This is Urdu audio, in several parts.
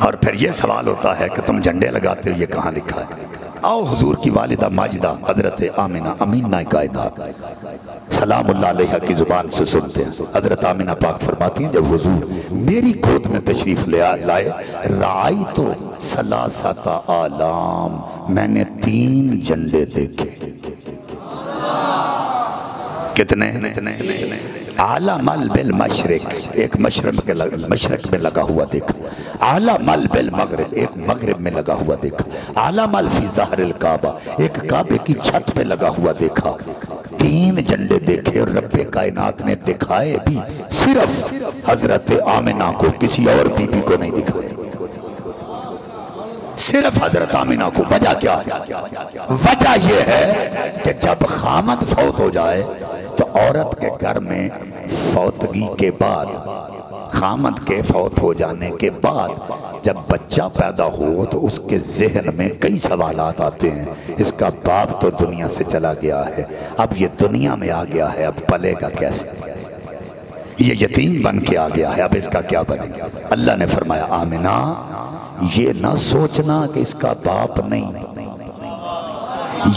اور پھر یہ سوال ہوتا ہے کہ تم جھنڈے لگاتے ہو، یہ کہاں لکھا ہے؟ آؤ حضور کی والدہ ماجدہ حضرت آمنہ امینہ کائنات سلام اللہ علیہ کی زبان سے سنتے ہیں۔ حضرت آمنہ پاک فرماتی ہیں جب حضور میری گود میں تشریف لائے، رعایت ثلاثۃ آلام، میں نے 3 جھنڈے دیکھے۔ کتنے؟ عالم بالمشرق، ایک مشرق میں لگا ہوا دیکھا، عالم بالمغرب، ایک مغرب میں لگا ہوا دیکھا، عالم فی ظہر الکعبہ، ایک کعبے کی چھت پہ لگا ہوا دیکھا۔ 3 جھنڈے دیکھے اور رب کائنات نے دکھائے بھی صرف حضرت آمنہ کو، کسی اور بی بی کو نہیں دکھائے، صرف حضرت آمنہ کو۔ وجہ کیا ہے؟ وجہ یہ ہے کہ جب خامد فوت ہو جائے تو عورت کے گھر میں فوتگی کے بعد، خامد کے فوت ہو جانے کے بعد جب بچہ پیدا ہو تو اس کے ذہن میں کئی سوالات آتے ہیں۔ اس کا باپ تو دنیا سے چلا گیا ہے، اب یہ دنیا میں آ گیا ہے، اب پلے گا کیسے؟ یہ یتیم بن کے آ گیا ہے، اب اس کا کیا بنے گا؟ اللہ نے فرمایا آمنہ یہ نہ سوچنا کہ اس کا باپ نہیں،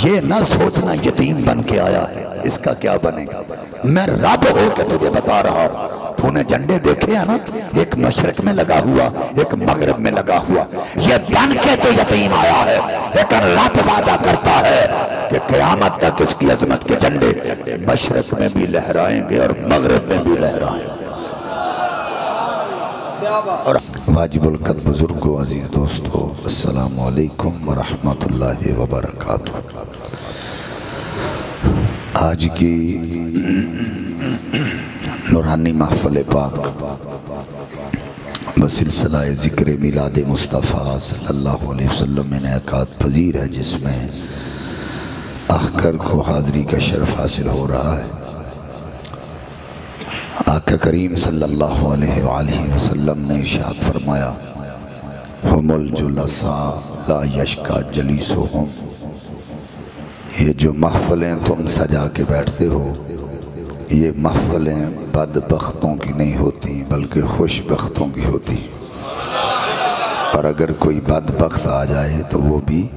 یہ نہ سوچنا یتیم بن کے آیا ہے، اس کا کیا بنے گا؟ میں رب ہو کے تجھے بتا رہا ہوں۔ تو نے جھنڈے دیکھے ہیں نا، ایک مشرق میں لگا ہوا، ایک مغرب میں لگا ہوا، یہ بن کے تو یتیم آیا ہے، لیکن رب وعدہ کرتا ہے کہ قیامت تک اس کی عظمت کے جھنڈے مشرق میں بھی لہرائیں گے اور مغرب میں بھی لہرائیں گے۔ واجب القدر بزرگو، عزیز دوستو، السلام علیکم ورحمت اللہ وبرکاتہ۔ آج کی نورانی محفل پاک بسلسلہ ذکر میلاد مصطفیٰ صلی اللہ علیہ وسلم میں انعقاد پذیر ہے، جس میں آخر کو حاضری کا شرف حاصل ہو رہا ہے۔ آقا کریم صلی اللہ علیہ وآلہ وسلم نے ارشاد فرمایا ہم الجلساء لا یشکا جلیسہم، یہ جو محفلیں تم سجا کے بیٹھتے ہو، یہ محفلیں بدبختوں کی نہیں ہوتی بلکہ خوش بختوں کی ہوتی، اور اگر کوئی بدبخت آ جائے تو وہ بھی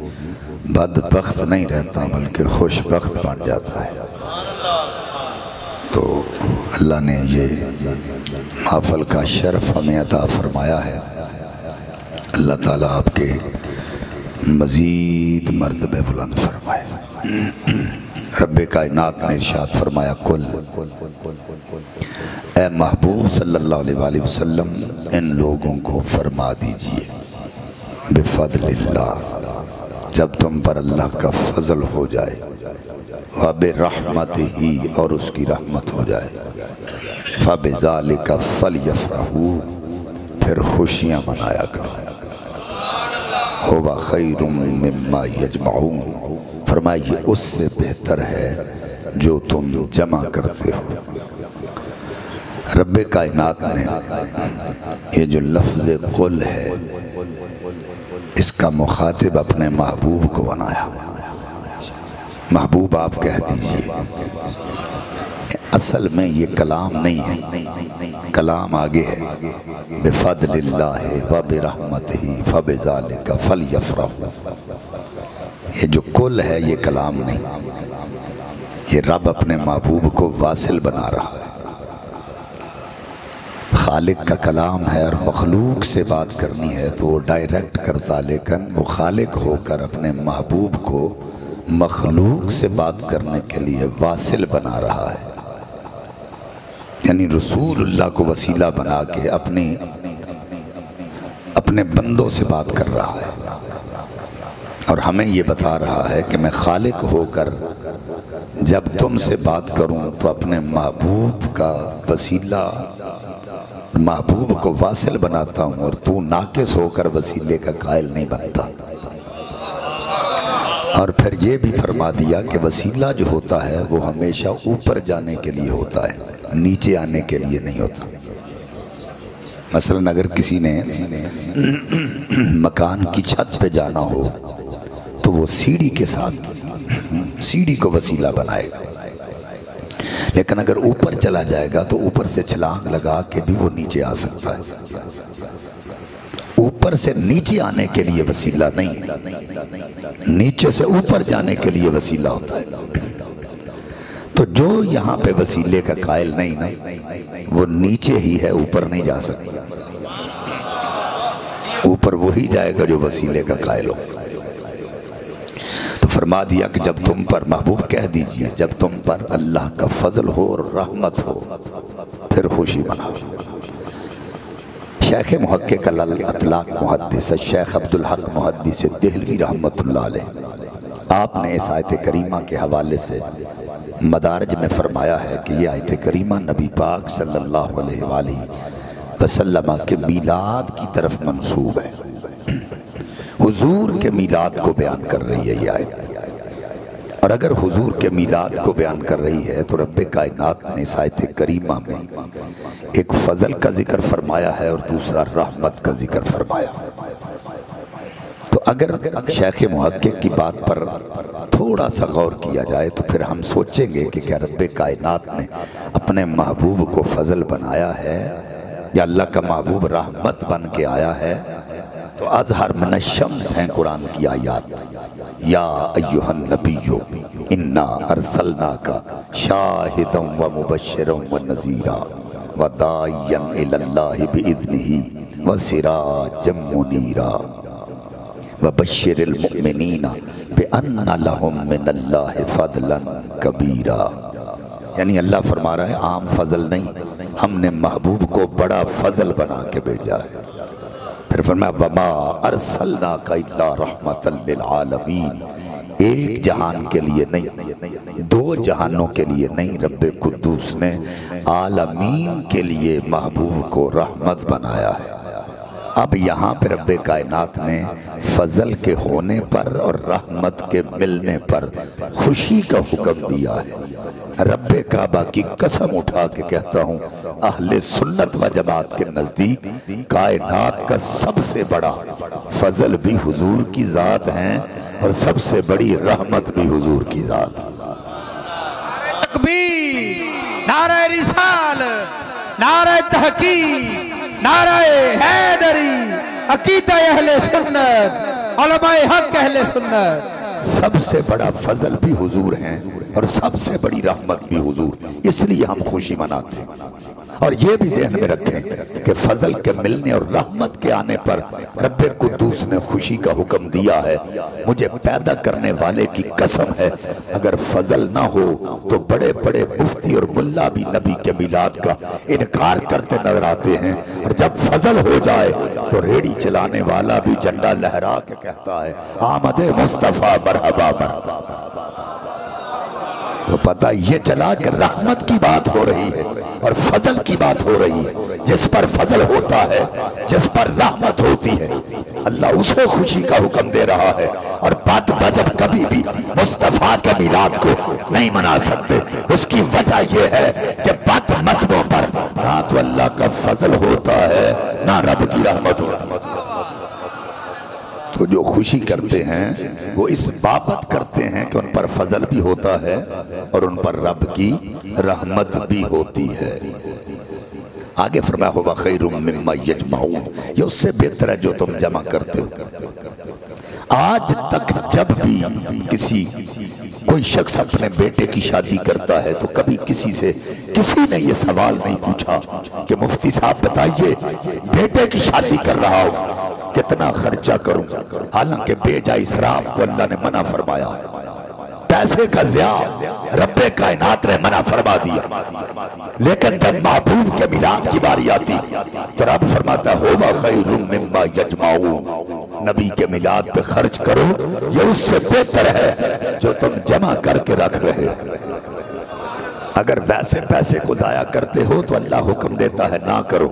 بدبخت نہیں رہتا بلکہ خوش بخت بن جاتا ہے۔ تو اللہ نے یہ محفل کا شرف ہمیں عطا فرمایا ہے۔ اللہ تعالیٰ آپ کے مزید مرتبے بلند فرمائے۔ رب کائنات نے ارشاد فرمایا کل، اے محبوب صلی اللہ علیہ وآلہ وسلم ان لوگوں کو فرما دیجئے بفضل اللہ، جب تم پر اللہ کا فضل ہو جائے، وَبِرَحْمَتِهِ اور اس کی رحمت ہو جائے، فَبِذَالِكَ فَلْيَفْرَحُوا پھر خوشیاں منایا کرو، هُوَ خَيْرٌ مِّمَّا يَجْمَعُونَ فرمایا یہ اس سے بہتر ہے جو تم جمع کرتے ہو۔ رب کائنات نے یہ جو لفظ قل ہے اس کا مخاطب اپنے محبوب کو بنایا۔ محبوب آپ کہہ دیجئے، اصل میں یہ کلام نہیں ہے، کلام آگے ہے، بفضل اللہ وبرحمتہ فبذالک فلیفرحوا، یہ جو کل ہے یہ کلام نہیں، یہ رب اپنے محبوب کو واصل بنا رہا ہے۔ خالق کا کلام ہے اور مخلوق سے بات کرنی ہے تو وہ ڈائریکٹ کرتا، لیکن وہ خالق ہو کر اپنے محبوب کو مخلوق سے بات کرنے کے لیے واصل بنا رہا ہے، یعنی رسول اللہ کو وسیلہ بنا کے اپنے بندوں سے بات کر رہا ہے، اور ہمیں یہ بتا رہا ہے کہ میں خالق ہو کر جب تم سے بات کروں تو اپنے محبوب کا وسیلہ، محبوب کو واصل بناتا ہوں، اور تو ناقص ہو کر وسیلے کا قائل نہیں بنتا۔ اور پھر یہ بھی فرما دیا کہ وسیلہ جو ہوتا ہے وہ ہمیشہ اوپر جانے کے لیے ہوتا ہے، نیچے آنے کے لیے نہیں ہوتا۔ مثلاً اگر کسی نے مکان کی چھت پہ جانا ہو تو وہ سیڑھی کے ساتھ سیڑھی کو وسیلہ بنائے گا، لیکن اگر اوپر چلا جائے گا تو اوپر سے چھلانگ لگا کے بھی وہ نیچے آ سکتا ہے۔ اوپر سے نیچے آنے کے لیے وسیلہ نہیں ہے، نیچے سے اوپر جانے کے لیے وسیلہ ہوتا ہے۔ تو جو یہاں پہ وسیلے کا قائل نہیں نا، وہ نیچے ہی ہے، اوپر نہیں جا سکتا۔ اوپر وہی جائے گا جو وسیلے کا قائل ہو۔ تو فرما دیا کہ جب تم پر، محبوب کہہ دیجئے، جب تم پر اللہ کا فضل ہو اور رحمت ہو پھر خوشی مناؤ۔ شیخ محقق الاطلاق محدث شیخ عبدالحق محدث دہلوی رحمت اللہ علیہ، آپ نے اس آیت کریمہ کے حوالے سے مدارج میں فرمایا ہے کہ یہ آیت کریمہ نبی پاک صلی اللہ علیہ وآلہ وسلم کے میلاد کی طرف منسوب ہے، حضور کے میلاد کو بیان کر رہی ہے یہ آیت۔ اور اگر حضور کے میلاد کو بیان کر رہی ہے تو رب کائنات نے اس آیت کریمہ میں ایک فضل کا ذکر فرمایا ہے اور دوسرا رحمت کا ذکر فرمایا۔ تو اگر شیخ محقق کی بات پر تھوڑا سا غور کیا جائے تو پھر ہم سوچیں گے کہ کیا رب کائنات نے اپنے محبوب کو فضل بنایا ہے یا اللہ کا محبوب رحمت بن کے آیا ہے؟ تو اظہر من الشمس ہیں قرآن کی آیات، یا ایہا النبی انا ارسلناک شاہدا ومبشرا ونذیرا وداعیا الی اللہ باذنہ وسراجا منیرا وبشر المؤمنین بان لہم من اللہ فضلا کبیرا۔ یعنی اللہ فرما رہا ہے عام فضل نہیں، ہم نے محبوب کو بڑا فضل بنا کے بھیجا ہے۔ پھر فرمایا وما ارسلناک الا رحمتا للعالمین، ایک جہان کے لیے نہیں، دو جہانوں کے لیے نہیں، رب قدوس نے عالمین کے لیے محبوب کو رحمت بنایا ہے۔ اب یہاں پہ رب کائنات نے فضل کے ہونے پر اور رحمت کے ملنے پر خوشی کا حکم دیا ہے۔ رب کعبہ کی قسم اٹھا کے کہتا ہوں، اہل سنت و جماعت کے نزدیک کائنات کا سب سے بڑا فضل بھی حضور کی ذات ہیں اور سب سے بڑی رحمت بھی حضور کی ذات ہے۔ نعرہ تکبیر، نعرہ رسالت، نعرہ تحقیق، نعرہ حیدری، عقیدہ اہل سنت، علماء حق اہل سنت۔ سب سے بڑا فضل بھی حضور ہیں اور سب سے بڑی رحمت بھی حضور، اس لیے ہم خوشی مناتے ہیں۔ اور یہ بھی ذہن میں رکھیں کہ فضل کے ملنے اور رحمت کے آنے پر رب قدوس نے خوشی کا حکم دیا ہے۔ مجھے پیدا کرنے والے کی قسم ہے، اگر فضل نہ ہو تو بڑے بڑے مفتی اور ملا بھی نبی کے میلاد کا انکار کرتے نظر آتے ہیں، اور جب فضل ہو جائے تو ریڑی چلانے والا بھی جھنڈا لہرا کے کہتا ہے آمد مصطفیٰ مرحبا مرحبا۔ تو پتہ یہ چلا کہ رحمت کی بات ہو رہی ہے اور فضل کی بات ہو رہی ہے۔ جس پر فضل ہوتا ہے، جس پر رحمت ہوتی ہے، اللہ اسے خوشی کا حکم دے رہا ہے۔ اور بد مذہب کبھی بھی مصطفیٰ کے میلاد کو نہیں منا سکتے۔ اس کی وجہ یہ ہے کہ بد مذہبوں پر نہ تو اللہ کا فضل ہوتا ہے نہ رب کی رحمت ہوتی ہے۔ تو جو خوشی کرتے ہیں وہ اس بابت کرتے ہیں کہ ان پر فضل بھی ہوتا ہے اور ان پر رب کی رحمت بھی ہوتی ہے۔ آگے فرمایا ہوا خیر مما یجمعون، یہ اس سے بہتر ہے جو تم جمع کرتے ہو۔ آج تک جب بھی کوئی شخص اپنے بیٹے کی شادی کرتا ہے تو کبھی کسی نے یہ سوال نہیں پوچھا کہ مفتی صاحب بتائیے بیٹے کی شادی کر رہا ہوں کتنا خرچہ کروں، حالانکہ بے جا اسراف کو اللہ نے منع فرمایا ہے۔ پیسے کا ضیاع رب کائنات نے منع فرما دیا، لیکن جب محبوب کے میلاد کی باری آتی تو رب فرماتا ہوا خیر مما یجمعون، نبی کے میلاد پہ خرچ کرو، یہ اس سے بہتر ہے جو تم جمع کر کے رکھ رہے ہو۔ اگر ویسے پیسے کو ضائع کرتے ہو تو اللہ حکم دیتا ہے نہ کرو،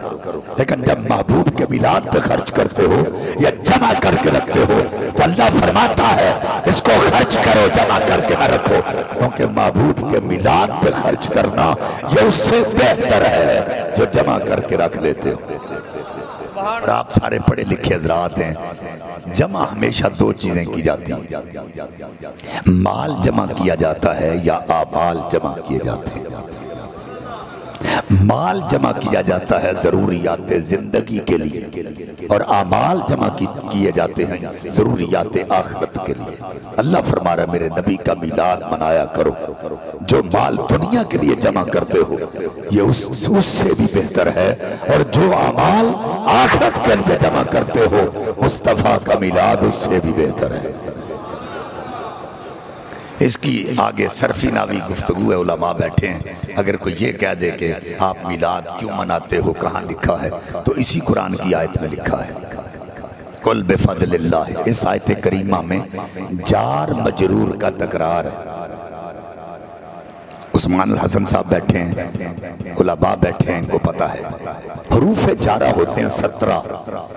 لیکن جب محبوب کے میلاد پہ خرچ کرتے ہو یا جمع کر کے رکھتے ہو تو اللہ فرماتا ہے اس کو خرچ کرو، جمع کر کے نہ رکھو، کیونکہ محبوب کے میلاد پہ خرچ کرنا یہ اس سے بہتر ہے جو جمع کر کے رکھ لیتے ہو۔ اور آپ سارے پڑھے لکھے حضرات ہیں، جمع ہمیشہ دو چیزیں کی جاتی ہیں، مال جمع کیا جاتا ہے یا اعمال جمع کیے جاتے ہیں۔ مال جمع کیا جاتا ہے ضروریات زندگی کے لیے اور اعمال جمع کیے جاتے ہیں ضروریات آخرت کے لیے۔ اللہ فرما رہا ہے میرے نبی کا میلاد منایا کرو، جو مال دنیا کے لیے جمع کرتے ہو یہ اس سے بھی بہتر ہے، اور جو اعمال آخرت کے لیے جمع کرتے ہو مصطفیٰ کا میلاد اس سے بھی بہتر ہے۔ اس کی آگے صرفی ناوی گفتگو ہے، علماء بیٹھے ہیں، اگر کوئی یہ کہہ دے کہ آپ میلاد کیوں مناتے ہو، کہاں لکھا ہے، تو اسی قرآن کی آیت میں لکھا ہے قل بفضل اللہ۔ اس آیت کریمہ میں جار مجرور کا تکرار ہے۔ عثمان الحسن صاحب بیٹھے ہیں، علماء بیٹھے ہیں، ان کو پتا ہے حروف جارہ ہوتے ہیں 17،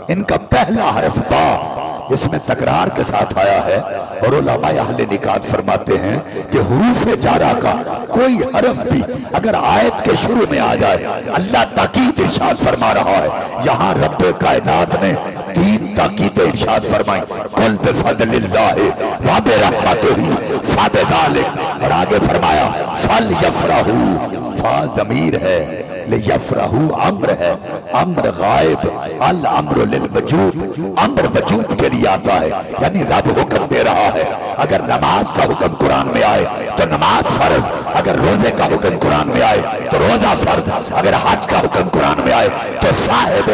ان کا پہلا حرف با اس میں تکرار کے ساتھ آیا ہے، اور علماء اہل نکات فرماتے ہیں کہ حروف جارہ کا کوئی حرف بھی اگر آیت کے شروع میں آ جائے، اللہ تاکید ارشاد فرما رہا ہے، یہاں رب کائنات نے 3 تاکید ارشاد فرمائی، قل بفضل اللہ وبرحمتہ فبذلک، اور آگے فرمایا فلیفرحوا، فا ضمیر ہے، لیفرحوا امر ہے، امر غائب، الامر للوجوب، امر وجوب کے لیے آتا ہے، یعنی رب حکم دے رہا ہے۔ اگر نماز کا حکم قرآن میں آئے تو نماز فرض، اگر روزے کا حکم قرآن میں آئے تو روزہ فرض، اگر حج کا حکم قرآن میں آئے تو صاحب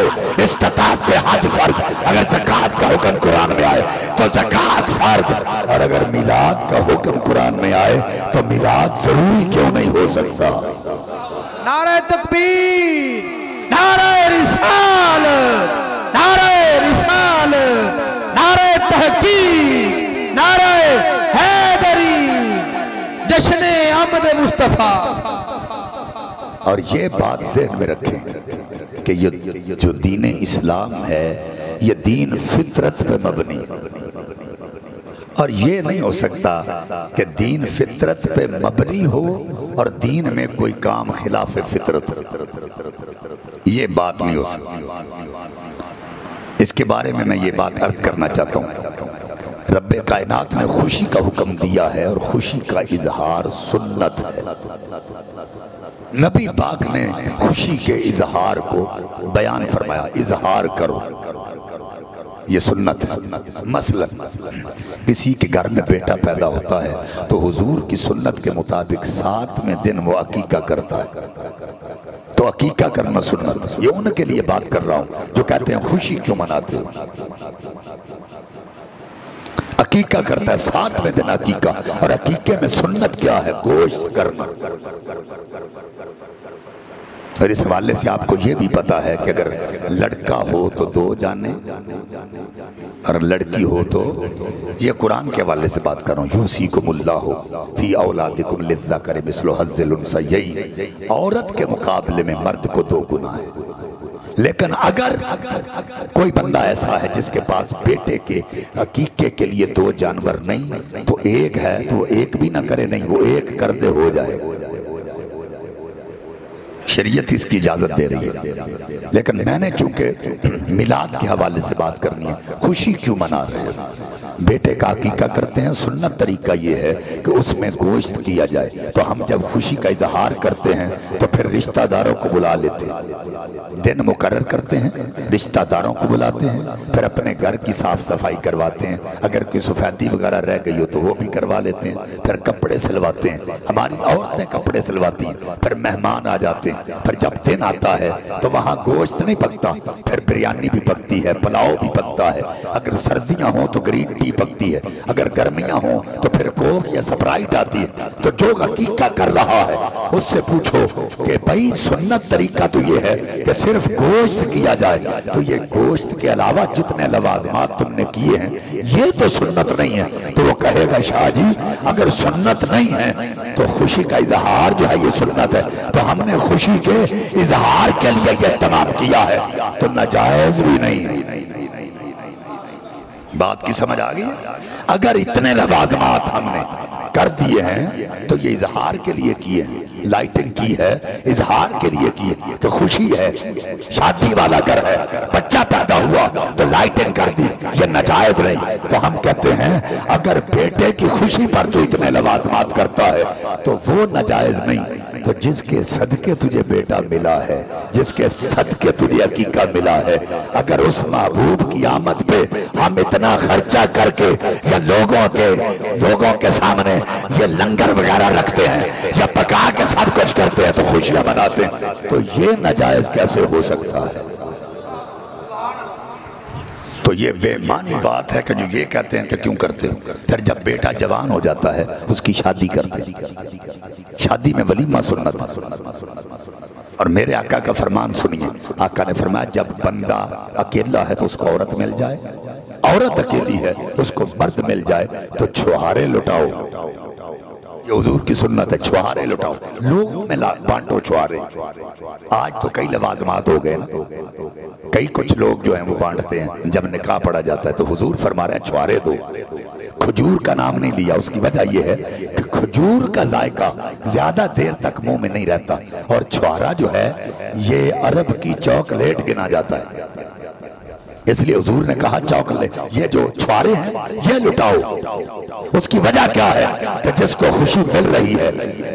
استطاعت پہ حج فرض، اگر زکوٰۃ کا حکم قرآن میں آئے تو زکوٰۃ فرض، اور اگر میلاد کا حکم قرآن میں آئے تو میلاد ضروری کیوں نہیں ہو سکتا؟ نعرہ تکبیر، نعرہ رسالت، نعرہ رسالت، نعرہ تحقیق، نعرہ حیدری، جشن آمد مصطفیٰ۔ اور یہ بات ذہن میں رکھیں کہ یہ جو دین اسلام ہے یہ دین فطرت پہ مبنی ہے، اور یہ نہیں ہو سکتا کہ دین فطرت پہ مبنی ہو اور دین میں کوئی کام خلاف فطرت، یہ بات نہیں ہو سکتی۔ اس کے بارے میں یہ بات عرض کرنا چاہتا ہوں، رب کائنات نے خوشی کا حکم دیا ہے اور خوشی کا اظہار سنت ہے۔ نبی پاک نے خوشی کے اظہار کو بیان فرمایا، اظہار کرو، یہ سنت ہے۔ مثلا کسی کے گھر میں بیٹا پیدا ہوتا ہے تو حضور کی سنت کے مطابق 7ویں دن وہ عقیقہ کرتا ہے، تو عقیقہ کرنا سنت۔ یہ ان کے لیے بات کر رہا ہوں جو کہتے ہیں خوشی کیوں مناتے ہو، عقیقہ کرتا ہے 7ویں دن عقیقہ، اور عقیقے میں سنت کیا ہے؟ گوشت کرنا۔ اور اس حوالے سے آپ کو یہ بھی پتا ہے کہ اگر لڑکا ہو تو 2 جانے اور لڑکی ہو تو، یہ قرآن کے حوالے سے بات کر رہا ہوں، یوصیکم اللہ فی اولادکم للذکر مثل حظ الانثیین، عورت کے مقابلے میں مرد کو 2 گنا ہے۔ لیکن اگر کوئی بندہ ایسا ہے جس کے پاس بیٹے کے عقیقے کے لیے 2 جانور نہیں تو 1 ہے، تو وہ 1 بھی نہ کرے، نہیں وہ 1 کر دے، ہو جائے۔ شریعت اس کی اجازت دے رہی ہے، لیکن میں نے چونکہ میلاد کے حوالے سے بات کرنی ہے، خوشی کیوں منا رہے ہیں؟ بیٹے کا عقیقہ کرتے ہیں، سنت طریقہ یہ ہے کہ اس میں گوشت کیا جائے، تو ہم جب خوشی کا اظہار کرتے ہیں تو پھر رشتہ داروں کو بلا لیتے ہیں، دن مقرر کرتے ہیں، رشتہ داروں کو بلاتے ہیں، پھر اپنے گھر کی صاف صفائی کرواتے ہیں، اگر کوئی سفیدی وغیرہ رہ گئی ہو تو وہ بھی کروا لیتے ہیں، پھر کپڑے سلواتے ہیں، ہماری عورتیں کپڑے سلواتی ہیں، پھر مہمان آ جاتے ہیں، پھر جب دن آتا ہے تو وہاں گوشت نہیں پکتا، پھر بریانی بھی پکتی ہے، پلاؤ بھی پکتا ہے، اگر سردیاں ہوں تو گرین ٹی پکتی ہے، اگر گرمیاں ہوں تو پھر کوک یا سپرائٹ آتی ہے۔ تو جو عقیقہ کر رہا ہے اس سے پوچھو کہ بھائی سنت طریقہ تو یہ ہے کہ صرف گوشت کیا جائے، تو یہ گوشت کے علاوہ جتنے لوازمات تم نے کیے ہیں یہ تو سنت نہیں ہے، تو وہ کہے گا شاہ جی اگر سنت نہیں ہے تو خوشی کا اظہار جو ہے یہ سنت ہے، تو ہم نے خوشی کے اظہار کے لیے یہ اہتمام کیا ہے، تو ناجائز بھی نہیں ہے۔ بات کی سمجھ آ گئی؟ اگر اتنے لوازمات ہم نے کر دیے ہیں تو یہ اظہار کے لیے کیے ہیں، لائٹنگ کی ہے اظہار کے لیے کی ہے کہ خوشی ہے، شادی والا گھر ہے، بچہ پیدا ہوا تو لائٹنگ کر دی، یہ ناجائز نہیں۔ تو ہم کہتے ہیں اگر بیٹے کی خوشی پر تو اتنے لوازمات کرتا ہے تو وہ ناجائز نہیں، تو جس کے صدقے تجھے بیٹا ملا ہے، جس کے صدقے تجھے عقیقہ ملا ہے، اگر اس محبوب کی آمد پہ ہم اتنا خرچہ کر کے یا لوگوں کے سامنے یہ لنگر وغیرہ رکھتے ہیں یا پکا کے سب کچھ کرتے ہیں تو خوشیاں مناتے ہیں، تو یہ ناجائز کیسے ہو سکتا ہے؟ تو یہ بے معنی بات ہے کہ جو یہ کہتے ہیں کہ کیوں کرتے ہو؟ پھر جب بیٹا جوان ہو جاتا ہے اس کی شادی کرتے ہیں، شادی میں ولیمہ سنت ہے۔ اور میرے آقا کا فرمان سنیے، آقا نے فرمایا جب بندہ اکیلا ہے تو اس کو عورت مل جائے، عورت اکیلی ہے اس کو مرد مل جائے تو چھوہارے لٹاؤ، یہ حضور کی سنت ہے، چھوہارے لٹاؤ، لوگوں میں بانٹو چھوہارے۔ آج تو کئی لوازمات ہو گئے نا، کئی کچھ لوگ جو ہیں وہ بانٹتے ہیں، جب نکاح پڑا جاتا ہے تو حضور فرما رہے ہیں چھوہارے دو۔ کھجور کا نام نہیں لیا، اس کی وجہ یہ ہے کہ کھجور کا ذائقہ زیادہ دیر تک منہ میں نہیں رہتا، اور چھوہارا جو ہے یہ عرب کی چاکلیٹ گنا جاتا ہے، اس لیے حضور نے کہا چاکلیٹ، یہ جو چھوارے ہیں یہ لٹاؤ۔ اس کی وجہ کیا ہے کہ جس کو خوشی مل رہی ہے،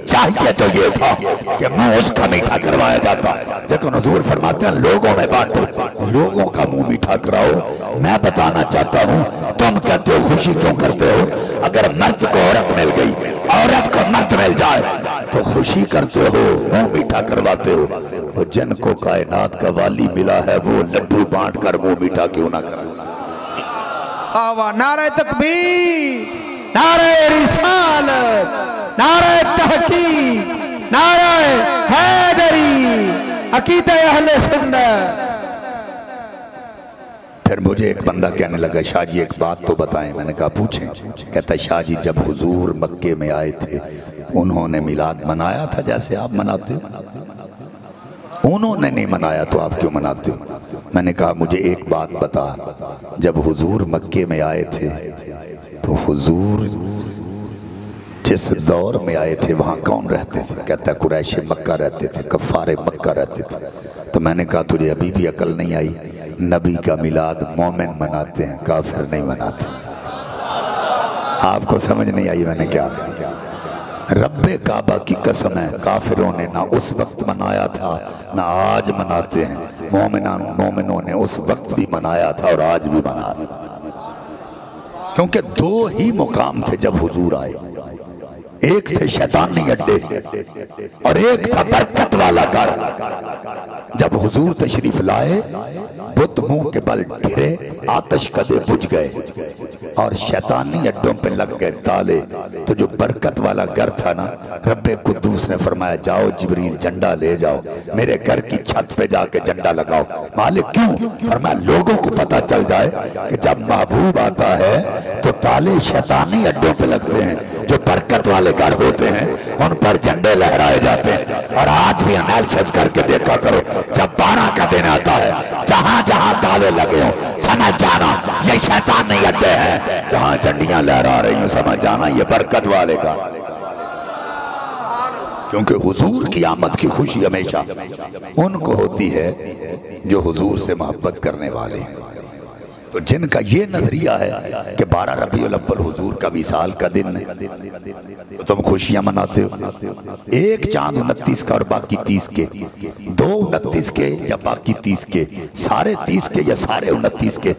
چاہیے تو یہ تھا کہ منہ اس کا میٹھا کروایا جاتا، لیکن حضور فرماتے ہیں لوگوں میں بانٹو، لوگوں کا منہ میٹھا کراؤ۔ میں بتانا چاہتا ہوں تم کہتے ہو خوشی کیوں کرتے ہو؟ اگر مرد کو عورت مل گئی، عورت کو مرد مل جائے تو خوشی کرتے ہو، منہ میٹھا کرواتے ہو۔ اور جن کو کائنات کا والی ملا ہے وہ لڈو بانٹ کر منہ میٹھا کیوں نہ کرے؟ آوا نعرہ تکبیر، نعرہ رسالت، نعرہ تحقیق، نعرہ حیدری، عقیدہ اہل سنت۔ پھر مجھے ایک بندہ کہنے لگا شاہ جی ایک بات تو بتائیں، میں نے کہا پوچھیں۔ کہتا ہے شاہ جی جب حضور مکے میں آئے تھے انہوں نے میلاد منایا تھا جیسے آپ مناتے ہو؟ انہوں نے نہیں منایا تو آپ کیوں مناتے ہو؟ میں نے کہا مجھے ایک بات بتا، جب حضور مکے میں آئے تھے تو حضور جس دور میں آئے تھے وہاں کون رہتے تھے؟ کہتا ہے قریش مکہ رہتے تھے، کفار مکہ رہتے تھے۔ تو میں نے کہا تجھے ابھی بھی عقل نہیں آئی؟ نبی کا میلاد مومن مناتے ہیں، کافر نہیں مناتے۔ آپ کو سمجھ نہیں آئی میں نے کیا؟ رب کعبہ کی قسم ہے کافروں نے نہ اس وقت منایا تھا نہ آج مناتے ہیں، مومنوں نے اس وقت بھی منایا تھا اور آج بھی منا رہے ہیں، کیونکہ دو ہی مقام تھے جب حضور آئے، ایک تھے شیطانی اڈے اور ایک تھا برکت والا گھر۔ جب حضور تشریف لائے بت منہ کے بل گرے، آتش کدے بجھ گئے اور شیطانی اڈوں پہ لگ گئے تالے، تو جو برکت والا گھر تھا نا، رب قدوس نے فرمایا جاؤ جبریل جھنڈا لے جاؤ، میرے گھر کی چھت پہ جا کے جھنڈا لگاؤ۔ مالک کیوں؟ فرمایا لوگوں کو پتہ چل جائے کہ جب محبوب آتا ہے تو تالے شیطانی اڈوں پہ لگتے ہیں، جو برکت والے گھر ہوتے ہیں ان پر جھنڈے لہرائے جاتے ہیں۔ اور آج بھی انیلسس کر کے دیکھا کرو، جب 12 کا دن آتا ہے جہاں جہاں تالے لگے ہوں سمجھ جانا یہ شیطانی اڈے ہیں، جہاں جھنڈیاں لہرا رہی ہوں سمجھ جانا یہ برکت والے کا، کیونکہ حضور کی آمد کی خوشی ہمیشہ ان کو ہوتی ہے جو حضور سے محبت کرنے والے ہیں۔ تو جن کا یہ نظریہ ہے کہ 12 ربیع الاول حضور کا وصال کا دن ہے تو تم خوشیاں مناتے ہو، ایک چاند 29 کا اور باقی 30 کے، 2 29 کے یا باقی 30 کے، سارے 30 کے یا سارے 29 کے،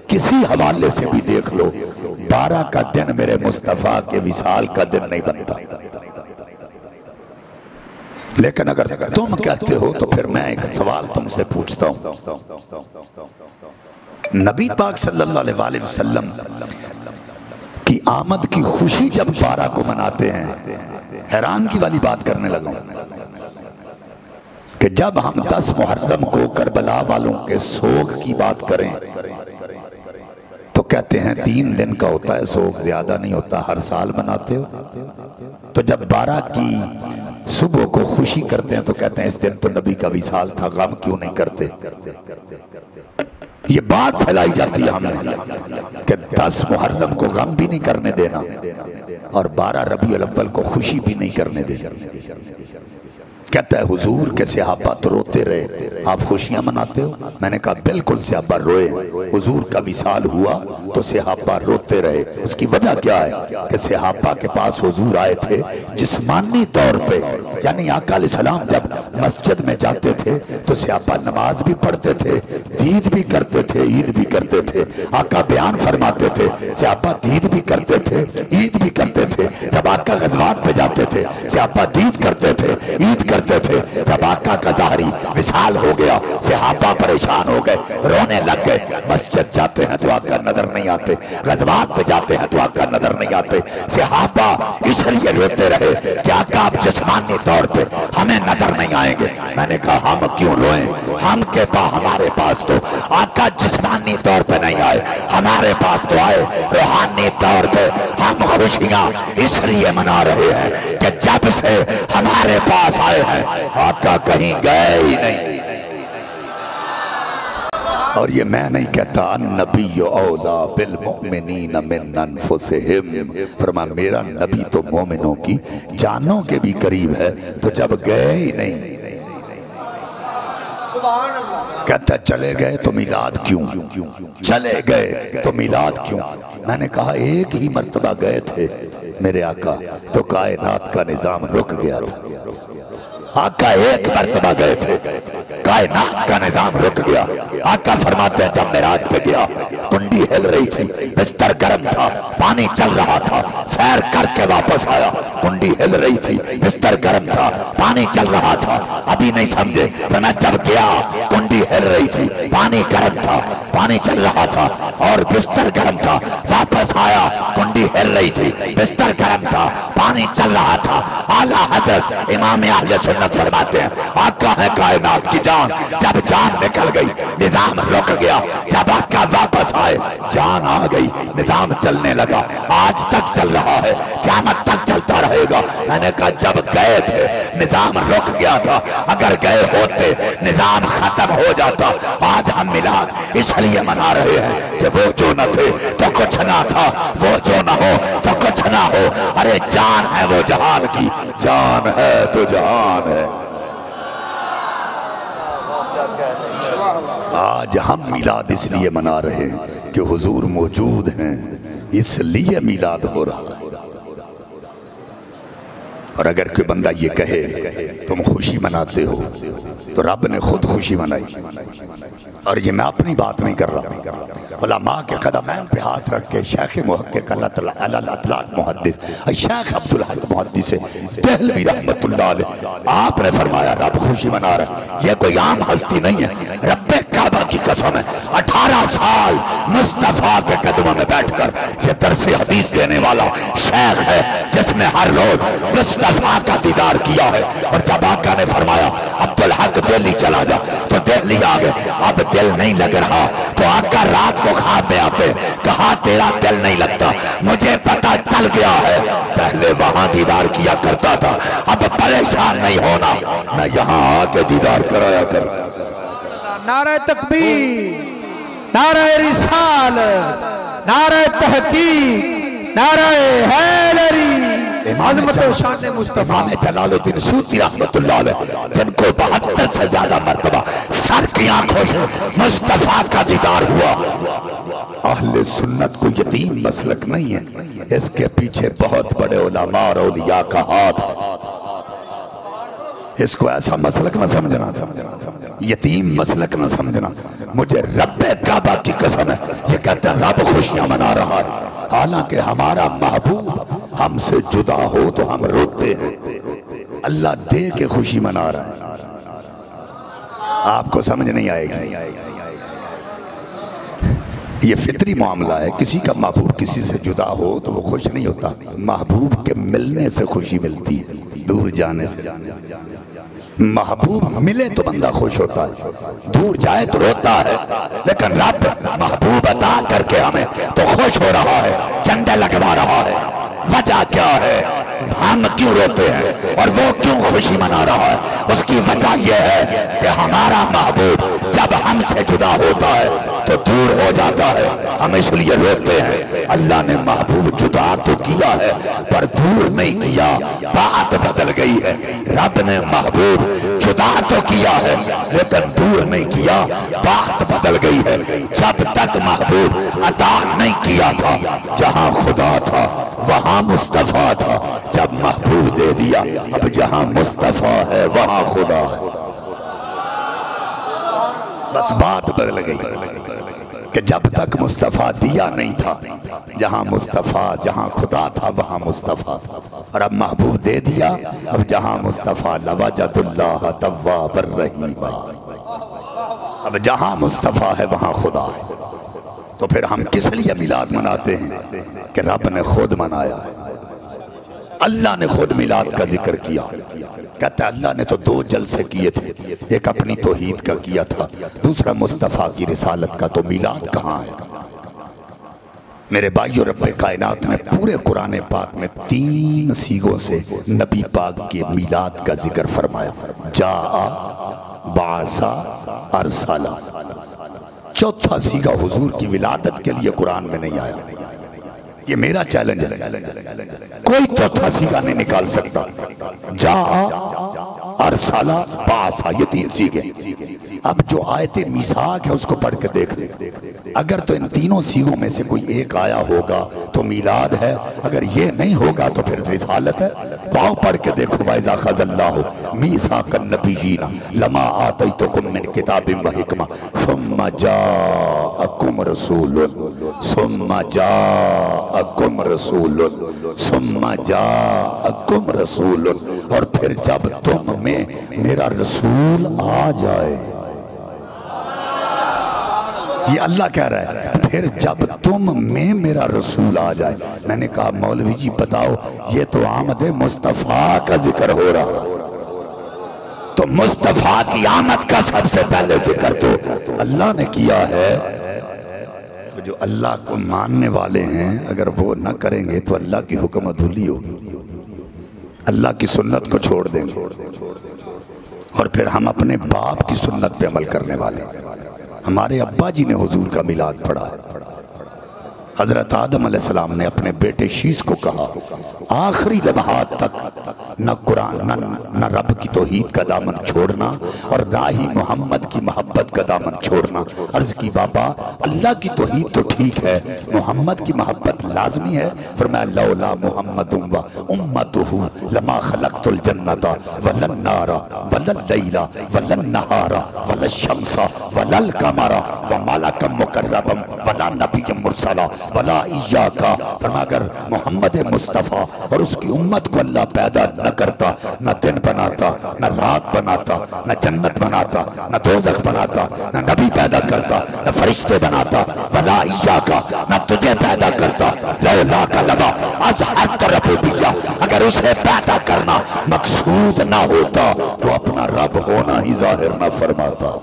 کسی حوالے سے بھی دیکھ لو 12 کا دن میرے مصطفیٰ کے وصال کا دن نہیں بنتا۔ لیکن اگر تم کہتے ہو تو پھر میں ایک سوال تم سے پوچھتا ہوں، نبی پاک صلی اللہ علیہ وسلم کی آمد کی خوشی جب 12 کو مناتے ہیں، حیران کی والی بات کرنے لگا کہ جب ہم 10 محرم کو کربلا والوں کے سوگ کی بات کریں تو کہتے ہیں 3 دن کا ہوتا ہے سوگ، زیادہ نہیں ہوتا، ہر سال مناتے ہو۔ تو جب 12 کی صبح کو خوشی کرتے ہیں تو کہتے ہیں اس دن تو نبی کا وصال تھا، غم کیوں نہیں کرتے؟ یہ بات پھیلائی جاتی ہے ہم نے کہ 10 محرم کو غم بھی نہیں کرنے دینا اور 12 ربیع الاول کو خوشی بھی نہیں کرنے دینا۔ کہتا ہے حضور کے صحابہ تو روتے رہے، آپ خوشیاں مناتے ہو؟ میں نے کہا بالکل صحابہ روئے، حضور کا وصال ہوا تو صحابہ روتے رہے۔ اس کی وجہ کیا ہے کہ صحابہ کے پاس حضور آئے تھے جسمانی طور پہ، یعنی آقا علیہ السلام جب مسجد میں جاتے تھے تو صحابہ نماز بھی پڑھتے تھے، دید بھی کرتے تھے، عید بھی کرتے تھے۔ آقا بیان فرماتے تھے، صحابہ دید بھی کرتے تھے، عید بھی کرتے تھے۔ جب آقا غزوات پہ جاتے تھے صحابہ دید کرتے تھے، عید کرتے تھے۔ جب آقا کا ظاہری وصال ہو گیا صحابہ پریشان ہو گئے، رونے لگ گئے۔ مسجد جاتے ہیں تو آقا نظر نہیں آتے، غزوات پہ جاتے ہیں تو آقا نظر نہیں آتے۔ صحابہ اس لیے روتے رہے کہ آقا آپ جسمانی طور پہ ہمیں نظر نہیں آئیں گے۔ میں نے کہا ہم کیوں روئیں؟ ہمارے پاس تو آقا جسمانی طور پہ نہیں آئے، ہمارے پاس تو آئے روحانی طور پہ۔ ہم خوشیاں اس لیے منا رہے ہیں کہ جب سے ہمارے پاس آئے ہیں آقا کہیں گئے ہی نہیں۔ اور یہ میں نہیں کہتا النبی اولا بالمؤمنین من انفسہم، فرمایا میرا نبی تو مومنوں کی جانوں کے بھی قریب ہے، تو جب گئے ہی نہیں۔ کہتا چلے گئے تو میلاد کیوں؟ چلے گئے تو میلاد کیوں؟ میں نے کہا ایک ہی مرتبہ گئے تھے میرے آقا تو کائنات کا نظام رک گیا تھا۔ آقا ایک مرتبہ گئے تھے، کائنات کا نظام رک گیا۔ آقا فرماتے ہیں جب معراج پہ گیا کنڈی ہل رہی تھی، بستر گرم تھا، پانی چل رہا تھا، سیر کر کے واپس آیا، کنڈی ہل رہی تھی، بستر گرم تھا، پانی چل رہا تھا۔ ابھی نہیں سمجھے، فرمایا جب گیا کنڈی ہل رہی تھی، پانی گرم تھا، پانی چل رہا تھا اور بستر گرم تھا، واپس آیا کنڈی ہل رہی تھی، بستر گرم تھا، پانی چل رہا تھا۔ اعلیٰ حضرت امام اہل سنت فرماتے ہیں آقا ہے کائنات کی جان، جب جان نکل گئی نظام رک گیا، جب آقا واپس آئے جان آ گئی، نظام چلنے لگا، آج تک چل رہا ہے، قیامت تک چلتا رہے گا۔ میں نے کہا جب گئے تھے نظام رک گیا تھا، اگر گئے ہوتے نظام ختم ہو جاتا۔ آج ہم میلاد اس لیے منا رہے ہیں کہ وہ جو نہ تھے تو کچھ نہ تھا، وہ جو نہ ہو تو کچھ نہ ہو۔ ارے جان ہے وہ جہان کی، جان ہے تو جہان ہے۔ آج ہم میلاد اس لیے منا رہے ہیں کہ حضور موجود ہیں، اس لیے میلاد ہو رہا ہے۔ اور اگر کوئی بندہ یہ کہے تم خوشی مناتے ہو تو رب نے خود خوشی منائی۔ اور یہ میں اپنی بات نہیں کر رہا، علماء کے قدمین پہ ہاتھ رکھ کے شیخ محقق الاطلاق محدث شیخ عبدالحق محدث دہلوی رحمت اللہ علیہ آپ نے فرمایا رب خوشی منا رہا ہے۔ یہ کوئی عام ہستی نہیں ہے، رب کعبہ کی قسم ہے 18 سال مصطفیٰ کے قدموں میں بیٹھ کر یہ درس حدیث دینے والا شیخ ہے جس نے ہر روز مصطفیٰ کا دیدار کیا ہے۔ اور جب آقا نے فرمایا عبدالحق دہلی چلا جا تو دہلی آگئے، اب دل نہیں لگ رہا تو آقا رات کو خواب میں آتے، کہا تیرا دل نہیں لگتا، مجھے پتہ چل گیا ہے، پہلے وہاں دیدار کیا کرتا تھا، اب پریشان نہیں ہونا، میں یہاں آ کے دیدار کرایا کر۔ نعرہ تکبیر، نعرہ رسالت، نعرہ تحقیق، نعرہ حیدری، عظمت و شان مصطفیٰ۔ امام جلال الدین سیوطی رحمت اللہ علیہ جن کو 72 سے زیادہ مرتبہ سر کی آنکھوں سے مصطفیٰ کا دیدار ہوا۔ اہل سنت کو یتیم مسلک نہیں ہے، اس کے پیچھے بہت بڑے علماء اور اولیاء کا ہاتھ ہے۔ اس کو ایسا مسلک نہ سمجھنا، یتیم مسلک نہ سمجھنا۔ مجھے رب کعبہ کی قسم ہے یہ کہتے ہیں رب خوشیاں منا رہا ہے، حالانکہ ہمارا محبوب ہم سے جدا ہو تو ہم روتے ہیں، اللہ دے کے خوشی منا رہا ہے۔ آپ کو سمجھ نہیں آئے گی، یہ فطری معاملہ ہے، کسی کا محبوب کسی سے جدا ہو تو وہ خوش نہیں ہوتا، محبوب کے ملنے سے خوشی ملتی ہے، دور جانے سے۔ محبوب ملے تو بندہ خوش ہوتا ہے، دور جائے تو روتا ہے، لیکن رب محبوب عطا کر کے ہمیں تو خوش ہو رہا ہے، جھنڈے لگوا رہا ہے۔ وجہ کیا ہے؟ ہم کیوں روتے ہیں اور وہ کیوں خوشی منا رہا ہے؟ اس کی وجہ یہ ہے کہ ہمارا محبوب جب ہم سے جدا ہوتا ہے تو دور ہو جاتا ہے. ہم اس لیے روتے ہیں. اللہ نے محبوب جدا تو کیا ہے پر دور نہیں کیا. بات بدل گئی ہے. رب نے محبوب جدا تو کیا ہے لیکن دور نہیں کیا. بات بدل گئی ہے. جب تک محبوب عطا نہیں کیا تھا جہاں خدا تھا وہاں مصطفیٰ تھا. جب محبوب دے دیا اب جہاں مصطفیٰ ہے وہاں خدا ہے. بس بات بدل گئی کہ جب تک مصطفیٰ دیا نہیں تھا جہاں مصطفیٰ جہاں خدا تھا وہاں مصطفیٰ تھا. اور اب محبوب دے دیا اب جہاں مصطفیٰ لوجد اللہ توابا رحیما. اب جہاں مصطفیٰ ہے وہاں خدا ہے. تو پھر ہم کس لیے میلاد مناتے ہیں کہ رب نے خود منایا ہے. اللہ نے خود میلاد کا ذکر کیا. کہتا ہے اللہ نے تو 2 جلسے کیے تھے. ایک اپنی توحید کا کیا تھا دوسرا مصطفیٰ کی رسالت کا. تو میلاد کہاں ہے میرے بھائیو؟ رب کائنات نے پورے قرآن پاک میں 3 صیغوں سے نبی پاک کے میلاد کا ذکر فرمایا. جاء، بعث، ارسل. چوتھا صیغہ حضور کی ولادت کے لیے قرآن میں نہیں آیا. یہ میرا چیلنج ہے. کوئی چوتھا صیغہ نہیں نکال سکتا. جاء، ارسل، بعث، یہ 3 صیغے. اب جو آیت میثاق ہے اس کو پڑھ کے دیکھ لیں. اگر تو ان تینوں صیغوں میں سے کوئی ایک آیا ہوگا تو میلاد ہے. اگر یہ نہیں ہوگا تو پھر رسالت ہے. تو آؤ پڑھ کے دیکھو. وَإِذَا أَخَذَ اللَّهُ مِيثَاقَ النَّبِيِّينَ لَمَا آتَيْتُكُم مِّن كِتَابٍ وَحِكْمَةٍ ثُمَّ جَاءَكُمْ رَسُولٌ ثُمَّ جَاءَكُمْ رَسُولٌ ثُمَّ جَاءَكُمْ رَسُولٌ. اور پھر جب تم میں میرا رسول آ جائے. یہ اللہ کہہ رہا ہے پھر جب تم میں میرا رسول آ جائے. میں نے کہا مولوی جی بتاؤ یہ تو آمد مصطفیٰ کا ذکر ہو رہا. تو مصطفیٰ کی آمد کا سب سے پہلے ذکر تو اللہ نے کیا ہے. تو جو اللہ کو ماننے والے ہیں اگر وہ نہ کریں گے تو اللہ کی حکم عدولی ہوگی. اللہ کی سنت کو چھوڑ دیں گے اور پھر ہم اپنے باپ کی سنت پہ عمل کرنے والے. ہمارے ابا جی نے حضور کا میلاد پڑھا. حضرت آدم علیہ السلام نے اپنے بیٹے شیش کو کہا آخری لمحات تک نہ قرآن نہ رب کی توحید کا دامن چھوڑنا اور نہ ہی محمد کی محبت کا دامن چھوڑنا. عرض کی بابا اللہ کی توحید تو ٹھیک ہے محمد کی محبت لازمی ہے. فرمایا لولا محمد و امتہ لما خلقت الجنت ولا النار ولا اللیل ولا النہار ولا الشمس ولا القمر وملکا مقربا ولا نبی مرسلا ولا ایاکا. فرمایا اگر محمد مصطفیٰ اور اس کی امت کو اللہ پیدا نہ کرتا نہ دن بناتا نہ رات بناتا نہ جنت بناتا نہ دوزخ بناتا نہ نبی پیدا کرتا نہ فرشتے بناتا ولا ایاکا نہ تجھے پیدا کرتا لولا کا لما اظہرت ربوبیہ. اگر اسے پیدا کرنا مقصود نہ ہوتا تو اپنا رب ہونا ہی ظاہر نہ فرماتا.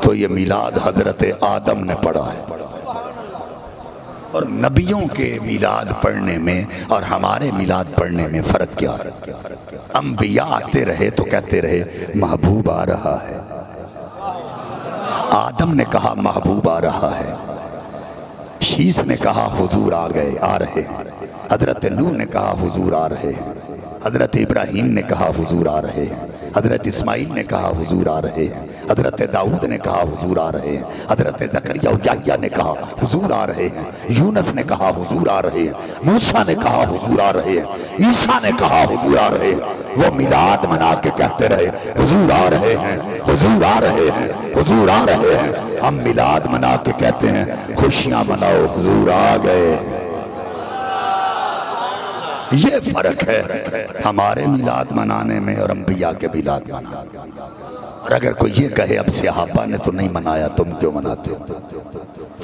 تو یہ میلاد حضرت آدم نے پڑھا ہے. اور نبیوں کے میلاد پڑھنے میں اور ہمارے میلاد پڑھنے میں فرق کیا ہے؟ انبیاء آتے رہے تو کہتے رہے محبوب آ رہا ہے. آدم نے کہا محبوب آ رہا ہے. شیس نے کہا حضور آ گئے آ رہے ہیں. حضرت نوح نے کہا حضور آ رہے ہیں. حضرت ابراہیم نے کہا حضور آ رہے ہیں. حضرت اسماعیل نے کہا حضور آ رہے ہیں. حضرت داؤد نے کہا حضور آ رہے ہیں. حضرت زکریا و یحییٰ نے کہا حضور آ رہے ہیں. یونس نے کہا حضور آ رہے ہیں. موسیٰ نے کہا حضور آ رہے ہیں. عیسیٰ نے کہا حضور آ رہے ہیں. وہ میلاد منا کے کہتے رہے حضور آ رہے ہیں حضور آ رہے ہیں حضور آ رہے ہیں. ہم میلاد منا کے کہتے ہیں خوشیاں مناؤ حضور آ گئے. یہ فرق ہے ہمارے میلاد منانے میں اور انبیاء کے میلاد منانے. اور اگر کوئی یہ کہے اب صحابہ نے تو نہیں منایا تم کیوں مناتے ہو؟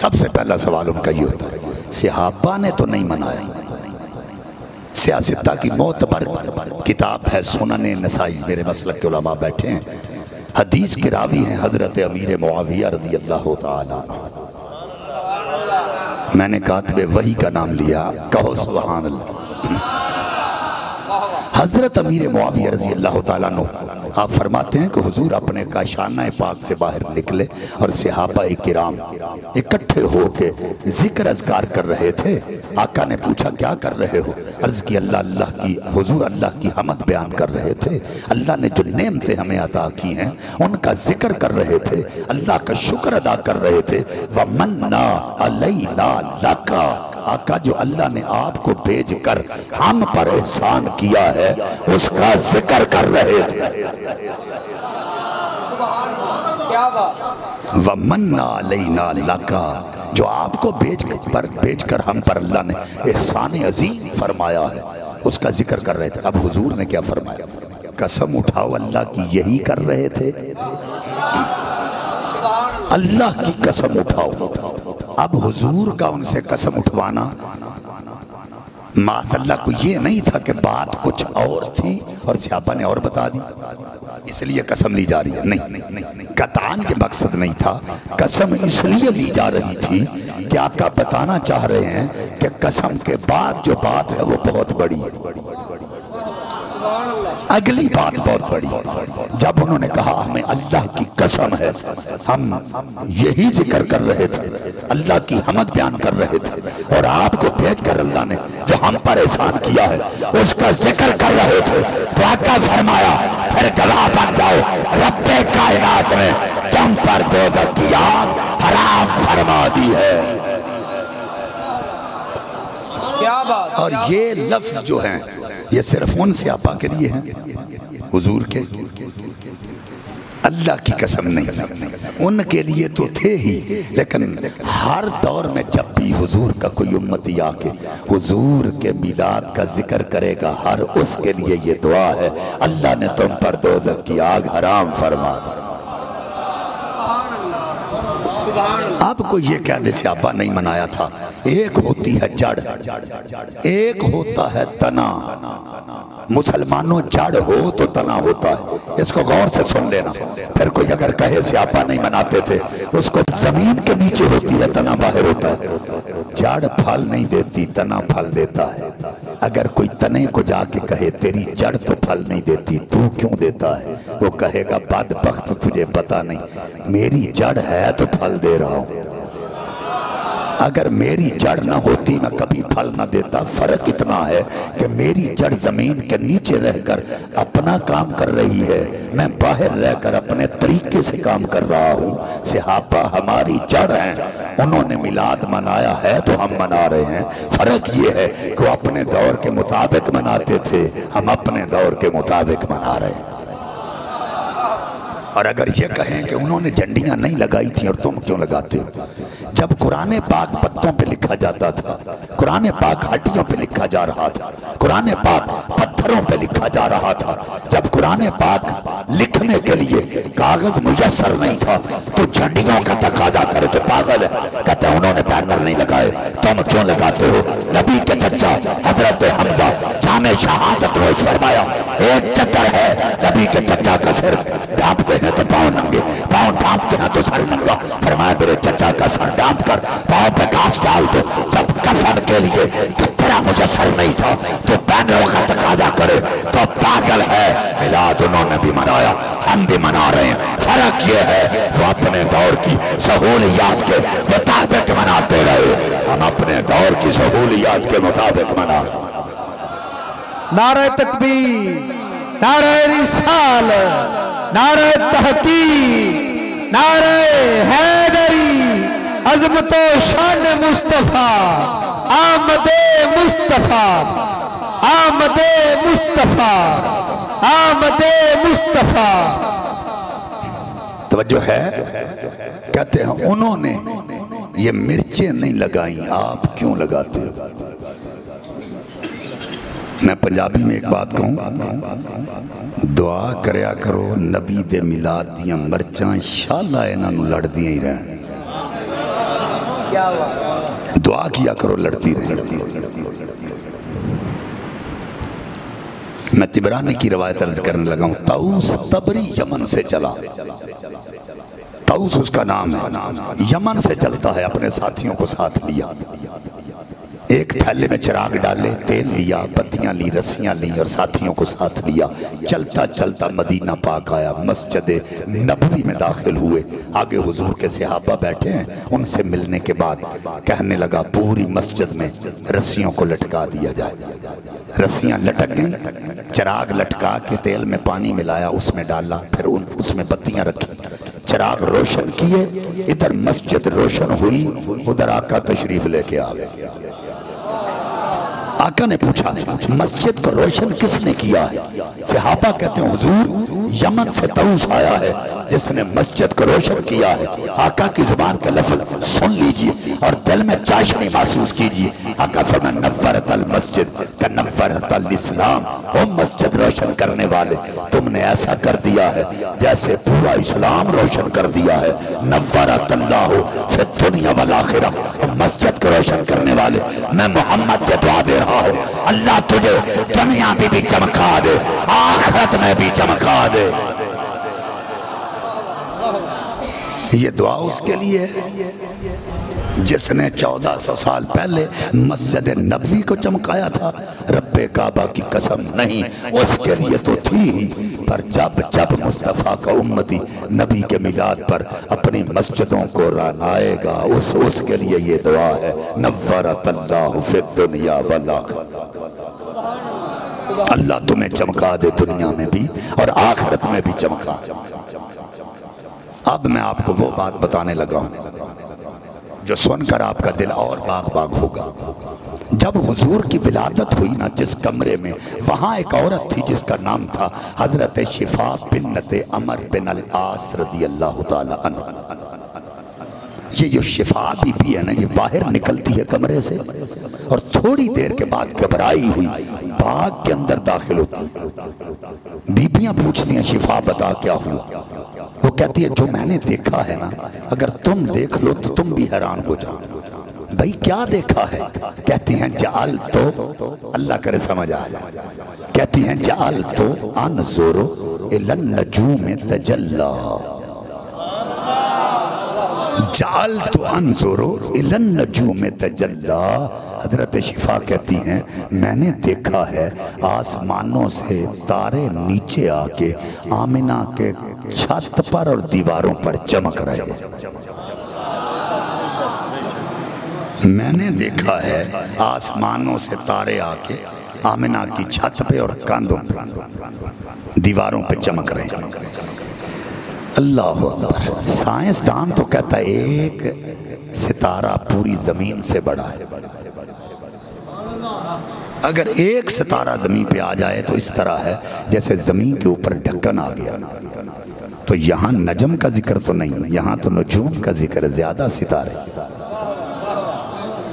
سب سے پہلا سوال ان کا یہ ہوتا ہے صحابہ نے تو نہیں منایا. سیاستہ کی معتبر کتاب ہے سنن نسائی. میرے مسلک کے علماء بیٹھے ہیں. حدیث کے راوی ہیں حضرت امیر معاویہ رضی اللہ تعالیٰ عنہ. میں نے کاتب وحی کا نام لیا. کہو سبحان اللہ. حضرت امیر معاویہ رضی اللہ تعالیٰ عنہ آپ فرماتے ہیں کہ حضور اپنے کاشانہ پاک سے باہر نکلے اور صحابہ کرام اکٹھے ہو کے ذکر اذکار کر رہے تھے۔ آقا نے پوچھا کیا کر رہے ہو؟ عرض کی اللہ کی حضور اللہ کی حمد بیان کر رہے تھے، اللہ نے جو نعمتیں ہمیں عطا کی ہیں ان کا ذکر کر رہے تھے، اللہ کا شکر ادا کر رہے تھے۔ وَمَنَّا عَلَيْنَا لَكَ، آقا جو اللہ نے آپ کو بھیج کر ہم پر احسان کیا ہے اس کا ذکر کر رہے تھے۔ وَمَنَّا عَلَيْنَا لَكَ، جو آپ کو بھیج کر ہم پر اللہ نے احسان عظیم فرمایا ہے اس کا ذکر کر رہے تھے۔ اب حضور نے کیا فرمایا؟ قسم اٹھاؤ اللہ کی یہی کر رہے تھے؟ اللہ کی قسم اٹھاؤ۔ اب حضور کا ان سے قسم اٹھوانا معاذ اللہ کو یہ نہیں تھا کہ بات کچھ اور تھی اور صحابہ نے اور بتا دی اس لیے قسم لی جا رہی ہے، نہیں، قطعاً یہ مقصد نہیں تھا۔ قسم اس لیے لی جا رہی تھی کہ آقا بتانا چاہ رہے ہیں کہ قسم کے بعد جو بات ہے وہ بہت بڑی ہے، اگلی بات بہت بڑی ہے۔ جب انہوں نے کہا ہمیں اللہ کی قسم ہے، ہم یہی ذکر کر رہے تھے، اللہ کی حمد بیان کر رہے تھے اور آپ کو بھیج کر اللہ نے جو ہم پر احسان کیا ہے اس کا ذکر کر رہے تھے، تو آقا فرمایا پھر گواہ بن جاؤ رب کائنات نے تم پر دوزخ کی آگ حرام فرما دی ہے۔ اور یہ لفظ جو ہیں یہ صرف ان صحابہ کے لیے ہیں، حضور کے اللہ کی قسم نہیں، ان کے لیے تو تھے ہی، لیکن ہر دور میں جب بھی حضور کا کوئی امتی آ کے حضور کے میلاد کا ذکر کرے گا ہر اس کے لیے یہ دعا ہے اللہ نے تم پر دوزخ کی آگ حرام فرما دی۔ آپ کو یہ کہہ دے صحابہ نہیں منایا تھا، ایک ہوتی ہے جڑ، ایک ہوتا ہے تنا۔ مسلمانوں جڑ ہو تو تنا ہوتا ہے، اس کو غور سے سن لینا۔ پھر کوئی اگر کہے صحابہ نہیں مناتے تھے، اس کو زمین کے نیچے ہوتی ہے تنا باہر ہوتا ہے، جڑ پھل نہیں دیتی تنا پھل دیتا ہے۔ اگر کوئی تنے کو جا کے کہے تیری جڑ تو پھل نہیں دیتی تو کیوں دیتا ہے، وہ کہے گا بدبخت تجھے پتا نہیں میری جڑ ہے تو پھل دے رہا ہوں، اگر میری جڑ نہ ہوتی میں کبھی پھل نہ دیتا۔ فرق اتنا ہے کہ میری جڑ زمین کے نیچے رہ کر اپنا کام کر رہی ہے، میں باہر رہ کر اپنے طریقے سے کام کر رہا ہوں۔ صحابہ ہماری جڑ ہیں، انہوں نے میلاد منایا ہے تو ہم منا رہے ہیں۔ فرق یہ ہے کہ وہ اپنے دور کے مطابق مناتے تھے، ہم اپنے دور کے مطابق منا رہے ہیں۔ اور اگر یہ کہیں کہ انہوں نے جھنڈیاں نہیں لگائی تھیں اور تم کیوں لگاتے ہو، جب قرآن پاک پتوں پہ لکھا جاتا تھا، قرآن پاک ہڈیوں پہ لکھا جا رہا تھا، قرآن پاک پتھروں پہ لکھا جا رہا تھا، جب قرآن پاک لکھنے کے لیے کاغذ میسر نہیں تھا تو جھنڈیوں کا تقاضا کرے تو پاگل ہے۔ کہتے ہیں انہوں نے بینر نہیں لگائے تم کیوں لگاتے ہو؟ نبی کے چچا حضرت حمزہ جامع شہادت روز فرمایا ایک چتر ہے نبی کے چچا کا سر ڈھانپتے ہیں تو پاؤں ننگے، پاؤں ڈھانپتے ہیں تو سر ننگا۔ فرمایا میرے چچا کا سر ڈھانپ کر پاؤں پہ گھاس ڈال دو۔ جب کفن کے لیے کپڑا میسر نہیں تھا تو بینروں کا تقاضا کرے تو پاگل ہے۔ میلاد انہوں نے بھی منایا، ہم بھی منا رہے ہیں۔ فرق یہ ہے وہ اپنے دور کی سہولیات کے مطابق مناتے رہے، ہم اپنے دور کی سہولیات کے مطابق منا رہے ہیں۔ نعرہ تکبیر، نعرہ رسالت، نعرہ تحقیق، نعرہ حیدری، عظمت و شان مصطفیٰ، آمد مصطفیٰ، آمد مصطفیٰ، آمد مصطفیٰ۔ توجہ ہے، کہتے ہیں انہوں نے یہ مرچیں نہیں لگائیں، آپ کیوں لگاتے ہو؟ میں پنجابی میں ایک بات کہوں، دعا کریا کرو نبی دے میلاد دیاں مرچاں انشاءاللہ انہاں نوں لڑدیاں ہی رہن۔ دعا کیا کرو لڑتی رہے۔ میں تبرانی کی روایت عرض کرنے لگا ہوں، طاؤس تبری یمن سے چلا، طاؤس اس کا نام ہے، یمن سے چلتا ہے، اپنے ساتھیوں کو ساتھ لیا۔ ایک تھیلے میں چراغ ڈالے، تیل لیا، بتیاں لی، رسیاں لی اور ساتھیوں کو ساتھ لیا، چلتا چلتا مدینہ پاک آیا، مسجد نبوی میں داخل ہوئے۔ آگے حضور کے صحابہ بیٹھے ہیں، ان سے ملنے کے بعد کہنے لگا پوری مسجد میں رسیوں کو لٹکا دیا جائے۔ رسیاں لٹک گئیں، چراغ لٹکا کے تیل میں پانی ملایا، اس میں ڈالا، پھر اس میں بتیاں رکھی، چراغ روشن کیے، ادھر مسجد روشن ہوئی، ادھر آقا تشریف لے کے آ گئے۔ آقا نے پوچھا مسجد کو روشن کس نے کیا ہے؟ صحابہ کہتے ہیں حضور یمن سے طوس آیا ہے جس نے مسجد کو روشن کیا ہے۔ آقا کی زبان کا لفظ سن لیجئے اور دل میں چاشنی محسوس کیجئے۔ آقا فرمایا نورت المسجد کا نورت الاسلام، وہ مسجد روشن کرنے والے تم نے ایسا کر دیا ہے جیسے پورا اسلام روشن کر دیا ہے۔ نورت اللہ فی الدنیا والآخرہ، مسجد کو روشن کرنے والے میں محمد سے دعا دے رہا ہوں اللہ تجھے دنیا میں بھی چمکا دے، آخرت میں بھی چمکا دے۔ یہ دعا اس کے لیے ہے جس نے 1400 سال پہلے مسجد نبوی کو چمکایا تھا۔ رب کعبہ کی قسم نہیں، اس کے لیے تو تھی ہی، پر جب جب مصطفیٰ کا امتی نبی کے میلاد پر اپنی مسجدوں کو رانائے گا، اس کے لیے یہ دعا ہے نورت اللہ فی الدنیا والآخرہ۔ اللہ تمہیں چمکا دے دنیا میں بھی اور آخرت میں بھی چمکا۔ اب میں آپ کو وہ بات بتانے لگا ہوں جو سن کر آپ کا دل اور باغ باغ ہوگا۔ جب حضور کی ولادت ہوئی نا جس کمرے میں، وہاں ایک عورت تھی جس کا نام تھا حضرت شفا بنت عمر بن العاص رضی اللہ تعالی عنہ۔ یہ جو شفا بی ہے نا، یہ باہر نکلتی ہے کمرے سے اور تھوڑی دیر کے بعد گھبرائی ہوئی باغ کے اندر داخل ہوتی۔ بیبیاں پوچھتی ہیں شفا بتا کیا ہوا؟ وہ کہتی ہے جو میں نے دیکھا ہے نا، اگر تم دیکھ لو تو تم بھی حیران ہو جاؤ۔ بھئی کیا دیکھا ہے؟ کہتی ہیں جعلتو، اللہ کرے سمجھ آ جائے، کہتی ہیں جعلتو انظر الی النجوم تجلی، جعلتو انظر الی النجوم تجلی۔ حضرت شفا کہتی ہیں میں نے دیکھا ہے آسمانوں سے تارے نیچے آ کے آمنہ کے چھت پر اور دیواروں پر چمک رہے ہیں۔ میں نے دیکھا ہے آسمانوں سے تارے آ کے آمنہ کی چھت پہ اور کاندھوں پہ دیواروں پہ چمک رہے ہیں۔ اللہ اکبر۔ سائنسدان تو کہتا ہے ایک ستارہ پوری زمین سے بڑا ہے۔ اگر ایک ستارہ زمین پہ آ جائے تو اس طرح ہے جیسے زمین کے اوپر ڈھکن آ گیا۔ تو یہاں نجم کا ذکر تو نہیں، یہاں تو نجوم کا ذکر ہے، زیادہ ستارے۔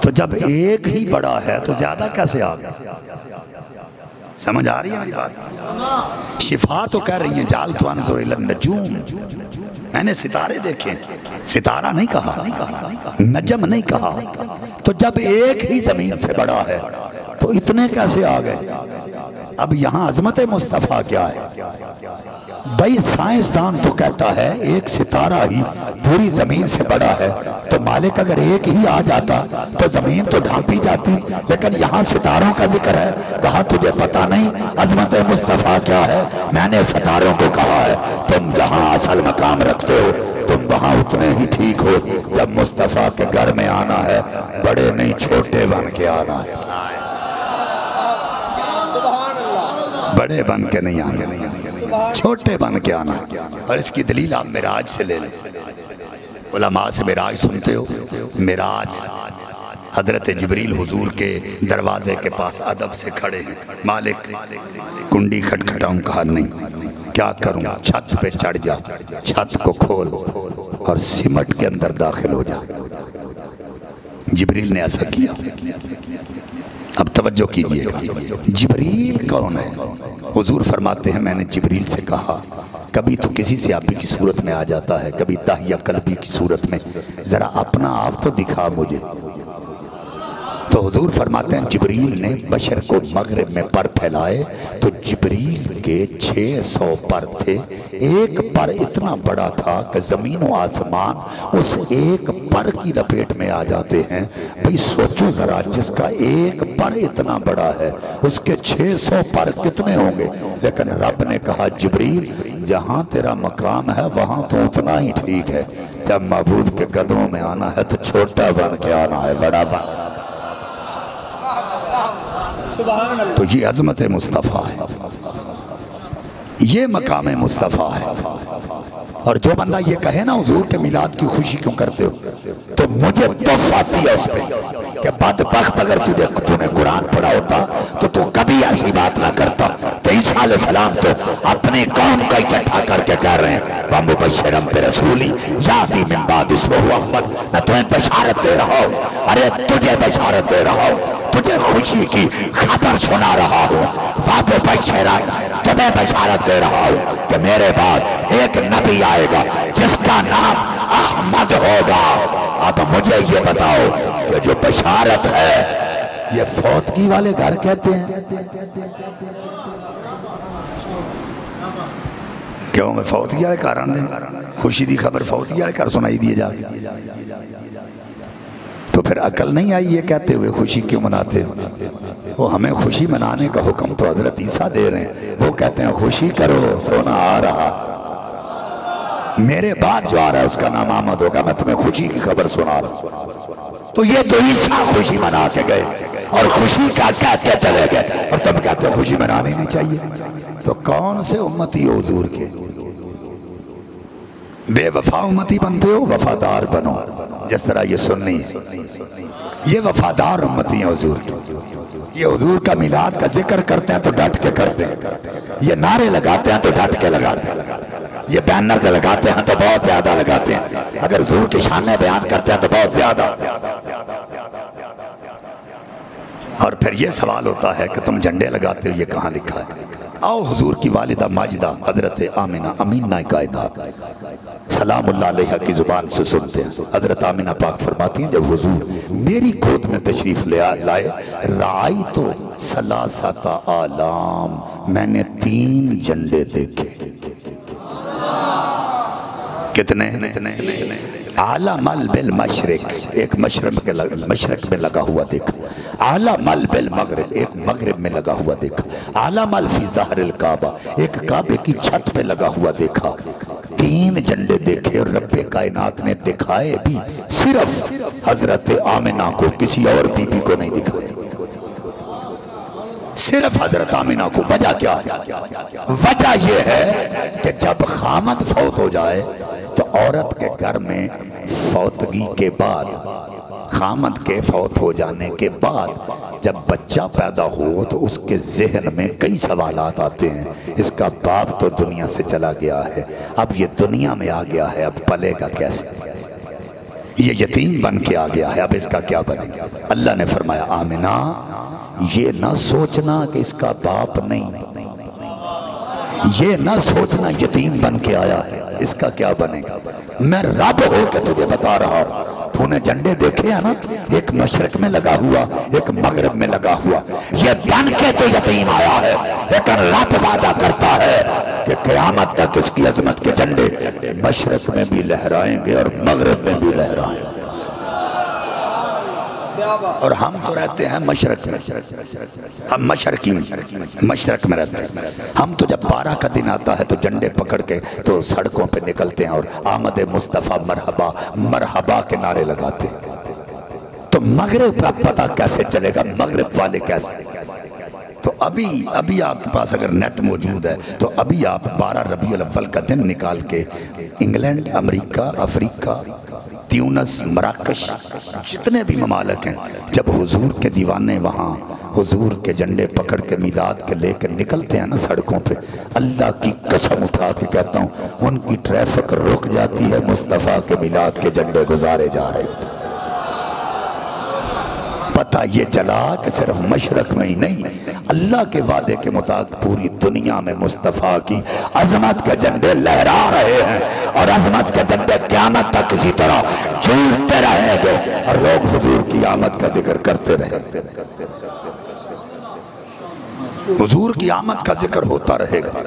تو جب ایک ہی بڑا ہے تو زیادہ کیسے آ گیا؟ سمجھ آ رہی ہے میری بات؟ شفا تو کہہ رہی ہیں جعلتو انظر الی النجوم، میں نے ستارے دیکھے، ستارہ نہیں کہا، نجم نہیں کہا۔ تو جب ایک ہی زمین سے بڑا ہے تو اتنے کیسے آ گئے؟ اب یہاں عظمت مصطفیٰ کیا ہے؟ بھئی سائنسدان تو کہتا ہے ایک ستارہ ہی پوری زمین سے بڑا ہے، تو مالک اگر ایک ہی آ جاتا تو زمین تو ڈھانپی جاتی، لیکن یہاں ستاروں کا ذکر ہے۔ کہا تجھے پتہ نہیں عظمت مصطفیٰ کیا ہے؟ میں نے ستاروں کو کہا ہے تم جہاں اصل مقام رکھتے ہو تم وہاں اتنے ہی ٹھیک ہو، جب مصطفیٰ کے گھر میں آنا ہے بڑے نہیں چھوٹے بن کے آنا ہے، بڑے بن کے نہیں آنا، چھوٹے بن کے آنا۔ اور اس کی دلیل آپ معراج سے لے لیں۔ علماء سے معراج سنتے ہو؟ معراج حضرت جبریل حضور کے دروازے کے پاس ادب سے کھڑے ہیں، مالک کنڈی کھٹکھٹاؤں، کہا نہیں، کیا کروں؟ چھت پہ چڑھ جا، چھت کو کھول اور سمٹ کے اندر داخل ہو جا۔ جبریل نے ایسا کیا۔ اب توجہ کیجئے گا، جبریل کون ہے؟ حضور فرماتے ہیں میں نے جبریل سے کہا کبھی تو کسی صحابی کی صورت میں آ جاتا ہے، کبھی داہیہ قلبی کی صورت میں، ذرا اپنا آپ تو دکھا مجھے۔ تو حضور فرماتے ہیں جبریل نے بشر کو مغرب میں پر پھیلائے تو جبریل کے 600 پر تھے، ایک پر اتنا بڑا تھا کہ زمین و آسمان اس ایک پر کی لپیٹ میں آ جاتے ہیں۔ بھئی سوچو ذرا، جس کا ایک پر اتنا بڑا ہے اس کے 600 پر کتنے ہوں گے؟ لیکن رب نے کہا جبریل جہاں تیرا مقام ہے وہاں تو اتنا ہی ٹھیک ہے، جب معبود کے قدموں میں آنا ہے تو چھوٹا بن کے آنا ہے، بڑا بن۔ تو یہ عظمت مصطفیٰ ہے، یہ مقام مصطفیٰ ہے۔ اور جو بندہ یہ کہے نا حضور کے میلاد کی خوشی کیوں کرتے ہو، تو مجھے تف آتی ہے اس پہ کہ بدبخت اگر تو نے قرآن پڑھا ہوتا تو تو کبھی ایسی بات نہ کرتا کہ عیسیٰ علیہ السلام تو اپنے قوم کا اکٹھا کر کے کہہ رہے ہیں وَمُبَشِّرًا بِرَسُولٍ یَأْتِی مِن بَعْدِہ اسْمُهُ احمد۔ میں تمہیں بشارت دے رہا ہوں، ارے تجھے بشارت دے رہا ہوں، تجھے خوشی کی خبر سنا رہا ہوں، وَمُبَشِّرًا تمہیں بشارت دے رہا ہوں کہ میرے بعد ایک نبی آئے گا جس کا نام احمد ہوگا۔ اب مجھے یہ بتاؤ کہ جو بشارت ہے یہ فوتگی والے گھر کہتے ہیں؟ کیوں میں فوتگی والے گھر آن دیں؟ خوشی دی خبر فوتگی والے گھر سنائی دیے جا، تو پھر عقل نہیں آئی یہ کہتے ہوئے خوشی کیوں مناتے ہیں؟ وہ ہمیں خوشی منانے کا حکم تو حضرت عیسیٰ دے رہے ہیں، وہ کہتے ہیں خوشی کرو سونا آ رہا، میرے بعد جو آ رہا ہے اس کا نام احمد ہوگا، میں تمہیں خوشی کی خبر سنا رہا ہوں۔ تو یہ تو عیسیٰ خوشی منا کے گئے اور خوشی کا کہتے چلے گئے، اور تم کہتے ہیں خوشی منانی نہیں چاہیے۔ تو کون سے امتی ہو حضور کے؟ بے وفا امتی بنتے ہو، وفادار بنو، جس طرح یہ سننی ہے، یہ وفادار امتی ہیں حضور کی۔ یہ حضور کا میلاد کا ذکر کرتے ہیں تو ڈٹ کے کرتے ہیں، یہ نعرے لگاتے ہیں تو ڈٹ کے لگاتے ہیں، یہ بینر لگاتے ہیں تو بہت زیادہ لگاتے ہیں، اگر حضور کی شانیں بیان کرتے ہیں تو بہت زیادہ۔ اور پھر یہ سوال ہوتا ہے کہ تم جھنڈے لگاتے ہو، یہ کہاں لکھا ہے؟ آؤ حضور کی والدہ ماجدہ حضرت آمنہ امینہ کائنات سلام اللہ علیہ کی زبان سے سنتے ہیں۔ حضرت آمنہ پاک فرماتی ہیں جب حضور میری گود میں تشریف لائے رائی تو ثلاثۃ اعلام، میں نے 3 جھنڈے دیکھے۔ کتنے؟ عالم بالمشرق، ایک مشرق میں لگا ہوا دیکھا، عالم بالمغرب، ایک مغرب میں لگا ہوا دیکھا، عالم فی ظہر الکعبہ، ایک کعبے کی چھت پہ لگا ہوا دیکھا۔ 3 جھنڈے دیکھے اور رب کائنات نے دکھائے بھی صرف حضرت آمنہ کو، کسی اور بی بی کو نہیں دکھائے، صرف حضرت آمنہ کو۔ وجہ کیا ہے؟ وجہ یہ ہے کہ جب خامد فوت ہو جائے تو عورت کے گھر میں فوتگی کے بعد، خامد کے فوت ہو جانے کے بعد جب بچہ پیدا ہو تو اس کے ذہن میں کئی سوالات آتے ہیں، اس کا باپ تو دنیا سے چلا گیا ہے، اب یہ دنیا میں آ گیا ہے، اب پلے گا کیسے؟ یہ یتیم بن کے آ گیا ہے، اب اس کا کیا بنے گا؟ اللہ نے فرمایا آمنہ یہ نہ سوچنا کہ اس کا باپ نہیں، یہ نہ سوچنا یتیم بن کے آیا ہے، اس کا کیا بنے گا؟ میں رب ہو کے تجھے بتا رہا ہوں، تو نے جھنڈے دیکھے ہیں نا، ایک مشرق میں لگا ہوا، ایک مغرب میں لگا ہوا، یہ بن کے تو یتیم آیا ہے، لیکن رب وعدہ کرتا ہے کہ قیامت تک اس کی عظمت کے جھنڈے مشرق میں بھی لہرائیں گے اور مغرب میں بھی لہرائیں گے۔ اور ہم تو رہتے ہیں مشرق میں، ہم مشرق میں رہتے ہیں۔ ہم تو جب 12 کا دن آتا ہے تو جھنڈے پکڑ کے تو سڑکوں پہ نکلتے ہیں اور آمد مصطفیٰ مرحبا مرحبا کے نعرے لگاتے ہیں۔ تو مغرب کا پتہ کیسے چلے گا؟ مغرب والے کیسے؟ تو ابھی آپ کے پاس اگر نیٹ موجود ہے تو ابھی آپ 12 ربیع الاول کا دن نکال کے انگلینڈ، امریکہ، افریقہ، تیونس، مراکش، جتنے بھی ممالک ہیں، جب حضور کے دیوانے وہاں حضور کے جھنڈے پکڑ کے میلاد کے لے کے نکلتے ہیں نا سڑکوں پہ، اللہ کی قسم اٹھا کے کہتا ہوں ان کی ٹریفک رک جاتی ہے، مصطفیٰ کے میلاد کے جھنڈے گزارے جا رہے ہوتے ہیں۔ پتہ یہ چلا کہ صرف مشرق میں ہی نہیں، اللہ کے وعدے کے مطابق پوری دنیا میں مصطفیٰ کی عظمت کے جھنڈے لہرا رہے ہیں، اور عظمت کے جھنڈے قیامت تک اسی طرح جھولتے رہیں گے، اور لوگ حضور کی آمد کا ذکر کرتے رہیں گے، حضور کی آمد کا ذکر ہوتا رہے گا،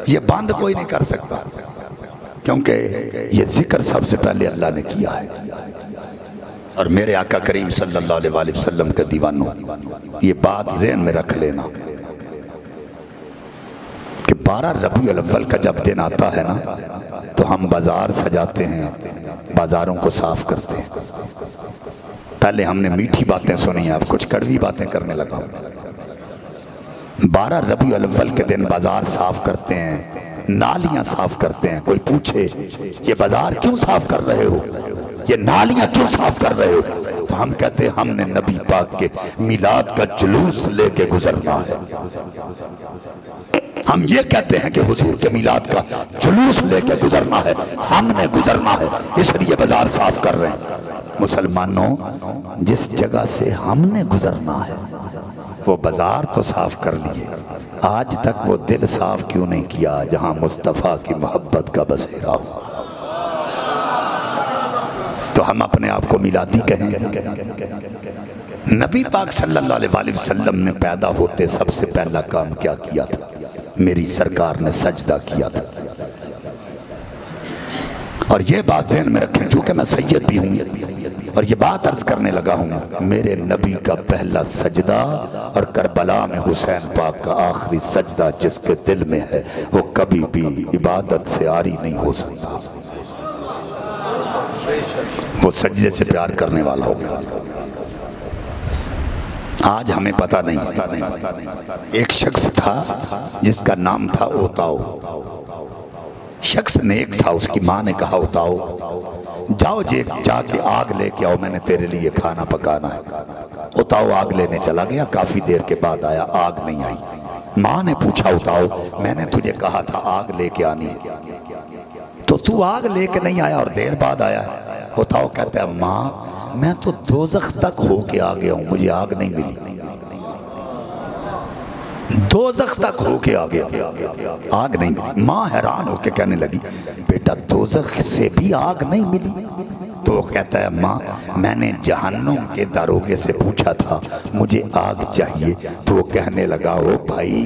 یہ بند کوئی نہیں کر سکتا، کیونکہ یہ ذکر سب سے پہلے اللہ نے کیا ہے۔ اور میرے آقا کریم صلی اللہ علیہ وآلہ وسلم کے دیوانوں، یہ بات ذہن میں رکھ لینا کہ 12 ربیع الاول کا جب دن آتا ہے نا تو ہم بازار سجاتے ہیں، بازاروں کو صاف کرتے ہیں۔ پہلے ہم نے میٹھی باتیں سنی ہیں، اب کچھ کڑوی باتیں کرنے لگا۔ 12 ربیع الاول کے دن بازار صاف کرتے ہیں، نالیاں صاف کرتے ہیں۔ کوئی پوچھے یہ بازار کیوں صاف کر رہے ہو، یہ نالیاں کیوں صاف کر رہے ہو، تو ہم کہتے ہیں ہم نے نبی پاک کے میلاد کا جلوس لے کے گزرنا ہے۔ ہم یہ کہتے ہیں کہ حضور کے میلاد کا جلوس لے کے گزرنا ہے، ہم نے گزرنا ہے، اس لیے بازار صاف کر رہے ہیں۔ مسلمانوں، جس جگہ سے ہم نے گزرنا ہے وہ بازار تو صاف کر لیے، آج تک وہ دل صاف کیوں نہیں کیا جہاں مصطفیٰ کی محبت کا بسیرا ہو؟ تو ہم اپنے آپ کو میلادی کہیں گے؟ نبی پاک صلی اللہ علیہ وآلہ وسلم نے پیدا ہوتے سب سے پہلا کام کیا کیا تھا؟ میری سرکار نے سجدہ کیا تھا۔ اور یہ بات ذہن میں رکھیں، چونکہ میں سید بھی ہوں اور یہ بات عرض کرنے لگا ہوں، میرے نبی کا پہلا سجدہ اور کربلا میں حسین پاک کا آخری سجدہ جس کے دل میں ہے وہ کبھی بھی عبادت سے عاری نہیں ہو سکتا، وہ سجدے سے پیار کرنے والا ہوگا۔ آج ہمیں پتہ نہیں، ایک شخص تھا جس کا نام تھا اوتاؤ، شخص نیک تھا، اس کی ماں نے کہا اوتاؤ جاؤ جا کے آگ لے کے آؤ، میں نے تیرے لیے کھانا پکانا ہے۔ اوتاؤ آگ لینے چلا گیا، کافی دیر کے بعد آیا، آگ نہیں آئی۔ ماں نے پوچھا اوتاؤ میں نے تجھے کہا تھا آگ لے کے آنی ہے، تو آگ لے کے نہیں آیا اور دیر بعد آیا ہے۔ اوتاؤ کہتا ہے ماں میں تو دوزخ تک ہو کے آ گیا ہوں، مجھے آگ نہیں ملی، دوزخ تک ہو کے آ گیا، آگ نہیں ملی۔ ماں حیران ہو کے کہنے لگی بیٹا دوزخ سے بھی آگ نہیں ملی؟ تو وہ کہتا ہے ماں میں نے جہنم کے داروغے سے پوچھا تھا مجھے آگ چاہیے، تو وہ کہنے لگا او بھائی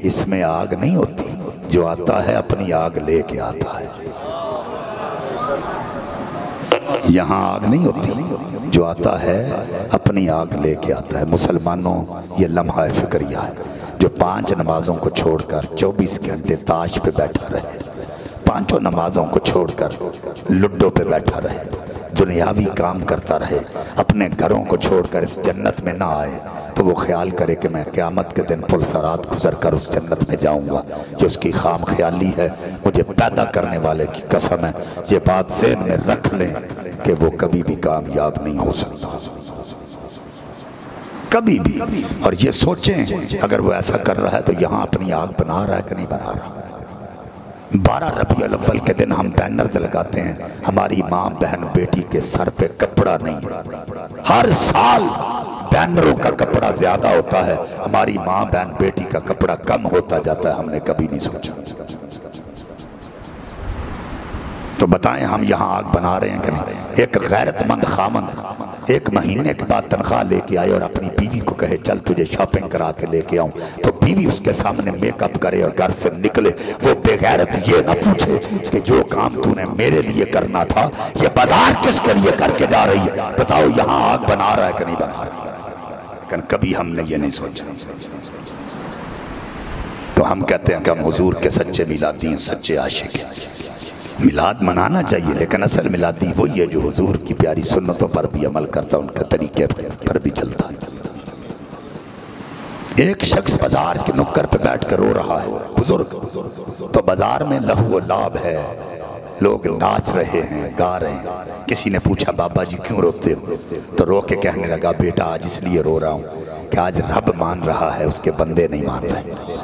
اس میں آگ نہیں ہوتی، جو آتا ہے اپنی آگ لے کے آتا ہے، یہاں آگ نہیں ہوتی، جو آتا ہے اپنی آگ لے کے آتا ہے۔ مسلمانوں یہ لمحہ فکریہ ہے، جو 5 نمازوں کو چھوڑ کر 24 گھنٹے تاش پہ بیٹھا رہے، 5 نمازوں کو چھوڑ کر لڈو پہ بیٹھا رہے، دنیاوی کام کرتا رہے، اپنے گھروں کو چھوڑ کر اس جنت میں نہ آئے، تو وہ خیال کرے کہ میں قیامت کے دن پل صراط گزر کر اس جنت میں جاؤں گا، جو اس کی خام خیالی ہے مجھے پیدا کرنے والے کی قسم ہے، یہ بات ذہن میں رکھ لیں کہ وہ کبھی بھی کامیاب نہیں ہو سکتا، کبھی بھی۔ اور یہ سوچیں اگر وہ ایسا کر رہا ہے تو یہاں اپنی آگ بنا رہا ہے کہ نہیں بنا رہا؟ 12 ربیع الاول کے دن ہم بینرز لگاتے ہیں، ہماری ماں بہن بیٹی کے سر پہ کپڑا نہیں ہے، ہر سال بینروں کا کپڑا زیادہ ہوتا ہے، ہماری ماں بہن بیٹی کا کپڑا کم ہوتا جاتا ہے، ہم نے کبھی نہیں سوچا۔ تو بتائیں ہم یہاں آگ بنا رہے ہیں کہ نہیں؟ ایک غیرت مند خامند 1 مہینے کے بعد تنخواہ لے کے آئے اور اپنی بیوی کو کہے چل تجھے شاپنگ کرا کے لے کے آؤں، تو بیوی اس کے سامنے میک اپ کرے اور گھر سے نکلے، وہ بے غیرت یہ نہ پوچھے کہ جو کام تو نے میرے لیے کرنا تھا یہ بازار کس کے لیے کر کے جا رہی ہے؟ بتاؤ یہاں آگ بنا رہا ہے کہ نہیں بنا رہا؟ لیکن کبھی ہم نے یہ نہیں سوچا۔ تو ہم کہتے ہیں کہ ہم حضور کے سچے میلادی ہیں، سچے عاشق ہیں، میلاد منانا چاہیے، لیکن اصل میلادی وہی ہے جو حضور کی پیاری سنتوں پر بھی عمل کرتا، ان کے طریقے پر بھی چلتا۔ ایک شخص بازار کے نکر پہ بیٹھ کر رو رہا ہے، بزرگ، تو بازار میں لہو و لعب ہے، لوگ ناچ رہے ہیں، گا رہے ہیں۔ کسی نے پوچھا بابا جی کیوں روتے ہو؟ تو رو کے کہنے لگا بیٹا آج اس لیے رو رہا ہوں کہ آج رب مان رہا ہے، اس کے بندے نہیں مان رہے،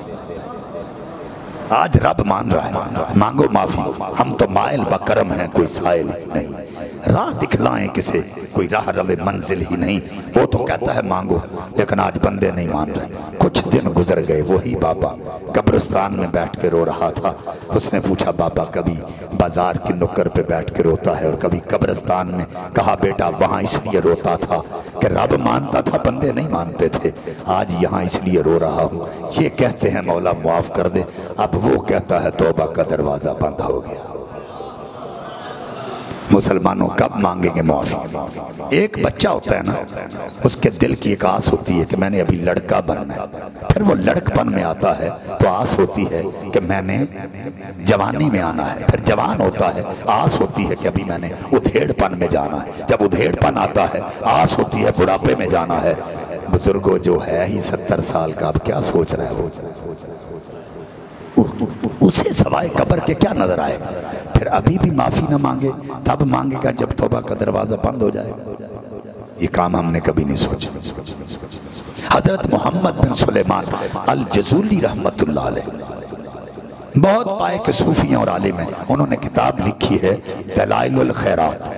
آج رب مان رہا ہے، مانگو معافی، ہم تو مائل بکرم ہیں کوئی سائل ہی نہیں، راہ دکھلائیں کسے، کوئی راہ روے منزل ہی نہیں۔ وہ تو کہتا ہے مانگو، لیکن آج بندے نہیں مان رہے۔ کچھ دن گزر گئے، وہی بابا قبرستان میں بیٹھ کے رو رہا تھا۔ اس نے پوچھا بابا کبھی بازار کی نکر پہ بیٹھ کے روتا ہے اور کبھی قبرستان میں؟ کہا بیٹا وہاں اس لیے روتا تھا کہ رب مانتا تھا، بندے نہیں مانتے تھے۔ آج یہاں اس لیے رو رہا ہوں، یہ کہتے ہیں مولا معاف کر دے، اب وہ کہتا ہے توبہ کا دروازہ بند ہو گیا۔ مسلمانوں کب مانگیں گے معافی؟ ایک بچہ ہوتا ہے نا، اس کے دل کی ایک آس ہوتی ہے کہ میں نے ابھی لڑکا بننا ہے، پھر وہ لڑکپن میں آتا ہے تو آس ہوتی ہے کہ میں نے جوانی میں آنا ہے، پھر جوان ہوتا ہے آس ہوتی ہے کہ ابھی میں نے ادھیڑ پن میں جانا ہے، جب ادھیڑ پن آتا ہے آس ہوتی ہے بڑھاپے میں جانا ہے۔ بزرگوں جو ہے ہی 70 سال کا، اب کیا سوچ رہا ہے وہ؟ اسے سوائے قبر کے کیا نظر آئے؟ پھر ابھی بھی معافی نہ مانگے، تب مانگے گا جب توبہ کا دروازہ بند ہو جائے گا۔ یہ کام ہم نے کبھی نہیں سوچا۔ حضرت محمد بن سلیمان الجزولی رحمت اللہ علیہ بہت پائے کے صوفی اور عالم ہیں، انہوں نے کتاب لکھی ہے دلائل الخیرات۔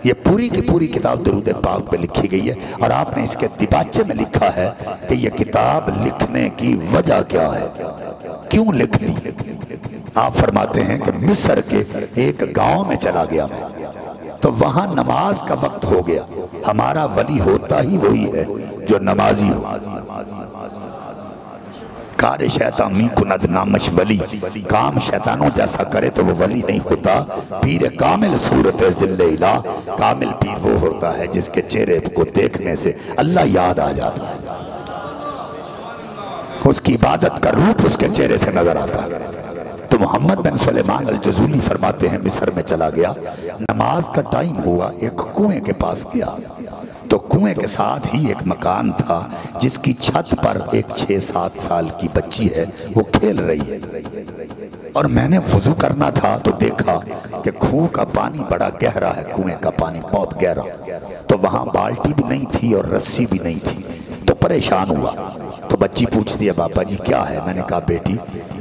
یہ پوری کی پوری کتاب درود پاک پہ لکھی گئی ہے، اور آپ نے اس کے دیباچے میں لکھا ہے کہ یہ کتاب لکھنے کی وجہ کیا ہے، کیوں لکھ لی۔ آپ فرماتے ہیں کہ مصر کے ایک گاؤں میں چلا گیا تو وہاں نماز کا وقت ہو گیا۔ ہمارا ولی ہوتا ہی وہی ہے جو نمازی ہو۔ کار شیطان می کند نامش ولی، کام شیطانوں جیسا کرے تو وہ ولی نہیں ہوتا۔ پیر کامل صورت ذل الہ، کامل پیر وہ ہوتا ہے جس کے چہرے کو دیکھنے سے اللہ یاد آ جاتا ہے، اس کی عبادت کا روپ اس کے چہرے سے نظر آتا ہے۔ تو محمد بن سلیمان الجزولی فرماتے ہیں مصر میں چلا گیا، نماز کا ٹائم ہوا، ایک کنویں کے پاس گیا تو کنویں کے ساتھ ہی ایک مکان تھا جس کی چھت پر ایک 6-7 سال کی بچی ہے، وہ کھیل رہی ہے۔ اور میں نے وضو کرنا تھا تو دیکھا کہ کنویں کا پانی بڑا گہرا ہے، کنویں کا پانی بہت گہرا، تو وہاں بالٹی بھی نہیں تھی اور رسی بھی نہیں تھی، تو پریشان ہوا۔ تو بچی پوچھتی ہے بابا جی کیا ہے؟ میں نے کہا بیٹی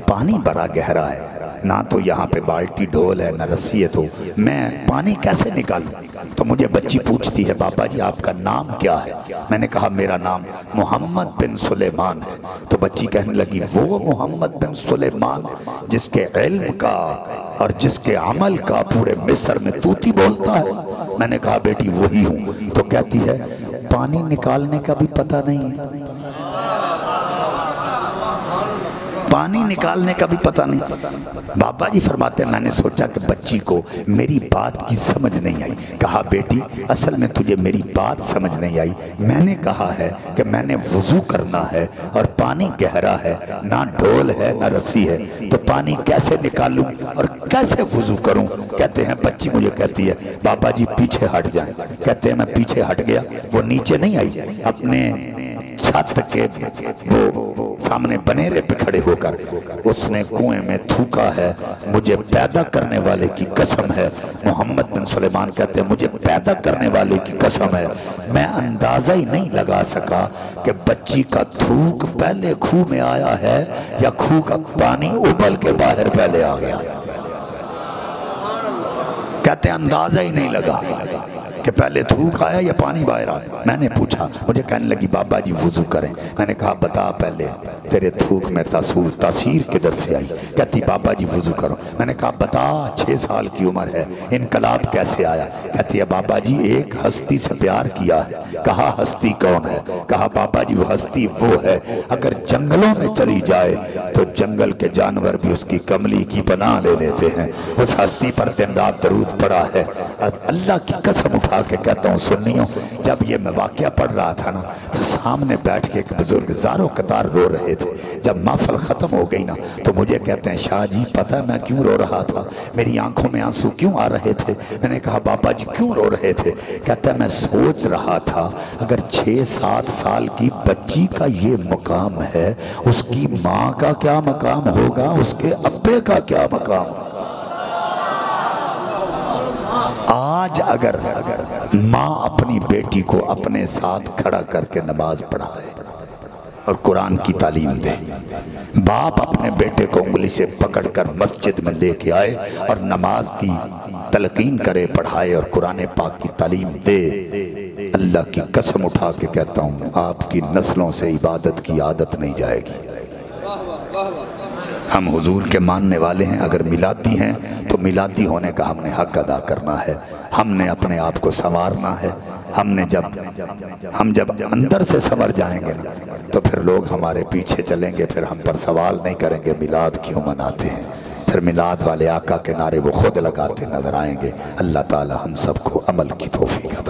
پانی بڑا گہرا ہے، نہ تو یہاں پہ بالٹی ڈھول ہے نہ رسی ہے، تو میں پانی کیسے نکالوں؟ تو مجھے بچی پوچھتی ہے بابا جی آپ کا نام کیا ہے؟ میں نے کہا میرا نام محمد بن سلیمان ہے۔ تو بچی کہنے لگی وہ محمد بن سلیمان جس کے علم کا اور جس کے عمل کا پورے مصر میں توتی بولتا ہے؟ میں نے کہا بیٹی وہی ہوں۔ تو کہتی ہے پانی نکالنے کا بھی پتہ نہیں ہے، پانی نکالنے کا بھی پتہ نہیں۔ بابا جی فرماتے ہیں میں نے سوچا کہ بچی کو میری بات کی سمجھ نہیں آئی۔ کہا بیٹی اصل میں تجھے میری بات سمجھ نہیں آئی، میں نے کہا ہے کہ میں نے وضو کرنا ہے اور پانی گہرا ہے، نہ ڈھول ہے نہ رسی ہے، تو پانی کیسے نکالوں اور کیسے وضو کروں؟ کہتے ہیں بچی مجھے کہتی ہے بابا جی پیچھے ہٹ جائیں۔ کہتے ہیں میں پیچھے ہٹ گیا، وہ نیچے نہیں آئی، اپنے چھت کے وہ سامنے بنیرے پہ کھڑے ہو کر اس نے کنویں میں تھوکا ہے، مجھے پیدا کرنے والے کی قسم ہے۔ محمد بن سلیمان کہتے ہیں مجھے پیدا کرنے والے کی قسم ہے، میں اندازہ ہی نہیں لگا سکا کہ بچی کا تھوک پہلے کھو میں آیا ہے یا کھو کا پانی ابل کے باہر پہلے آ گیا۔ کہتے ہیں اندازہ ہی نہیں لگا کہ پہلے تھوک آیا یا پانی باہر آیا۔ میں نے پوچھا، مجھے کہنے لگی بابا جی وضو کریں۔ میں نے کہا بتا پہلے تیرے تھوک میں تاثیر کدھر سے آئی؟ کہتی بابا جی وضو کرو۔ میں نے کہا بتا 6 سال کی عمر ہے، انقلاب کیسے آیا؟ کہتی ہے بابا جی ایک ہستی سے پیار کیا ہے۔ کہا ہستی کون ہے؟ کہا بابا جی وہ ہستی وہ ہے اگر جنگلوں میں چلی جائے تو جنگل کے جانور بھی اس کی کملی کی پناہ لے لیتے ہیں، اس ہستی پر دن رات درود پڑا ہے۔ اللہ کی قسم اٹھا کے کہتا ہوں سنیوں، جب یہ میں واقعہ پڑھ رہا تھا نا تو سامنے بیٹھ کے ایک بزرگ زاروں قطار رو رہے تھے۔ جب محفل ختم ہو گئی نا تو مجھے کہتے ہیں شاہ جی پتہ میں کیوں رو رہا تھا، میری آنکھوں میں آنسو کیوں آ رہے تھے؟ میں نے کہا بابا جی کیوں رو رہے تھے؟ کہتا ہے میں سوچ رہا تھا اگر 6-7 سال کی بچی کا یہ مقام ہے، اس کی ماں کا کیا مقام ہوگا، اس کے ابے کا کیا مقام ہوگا۔ آج اگر ماں اپنی بیٹی کو اپنے ساتھ کھڑا کر کے نماز پڑھائے اور قرآن کی تعلیم دے، باپ اپنے بیٹے کو انگلی سے پکڑ کر مسجد میں لے کے آئے اور نماز کی تلقین کرے، پڑھائے اور قرآن پاک کی تعلیم دے، اللہ کی قسم اٹھا کے کہتا ہوں آپ کی نسلوں سے عبادت کی عادت نہیں جائے گی۔ ہم حضور کے ماننے والے ہیں، اگر میلادی ہیں تو میلادی ہونے کا ہم نے حق ادا کرنا ہے، ہم نے اپنے آپ کو سنوارنا ہے۔ ہم جب اندر سے سنور جائیں گے تو پھر لوگ ہمارے پیچھے چلیں گے، پھر ہم پر سوال نہیں کریں گے میلاد کیوں مناتے ہیں، پھر میلاد والے آقا کے نعرے وہ خود لگاتے نظر آئیں گے۔ اللہ تعالی ہم سب کو عمل کی توفیق عطا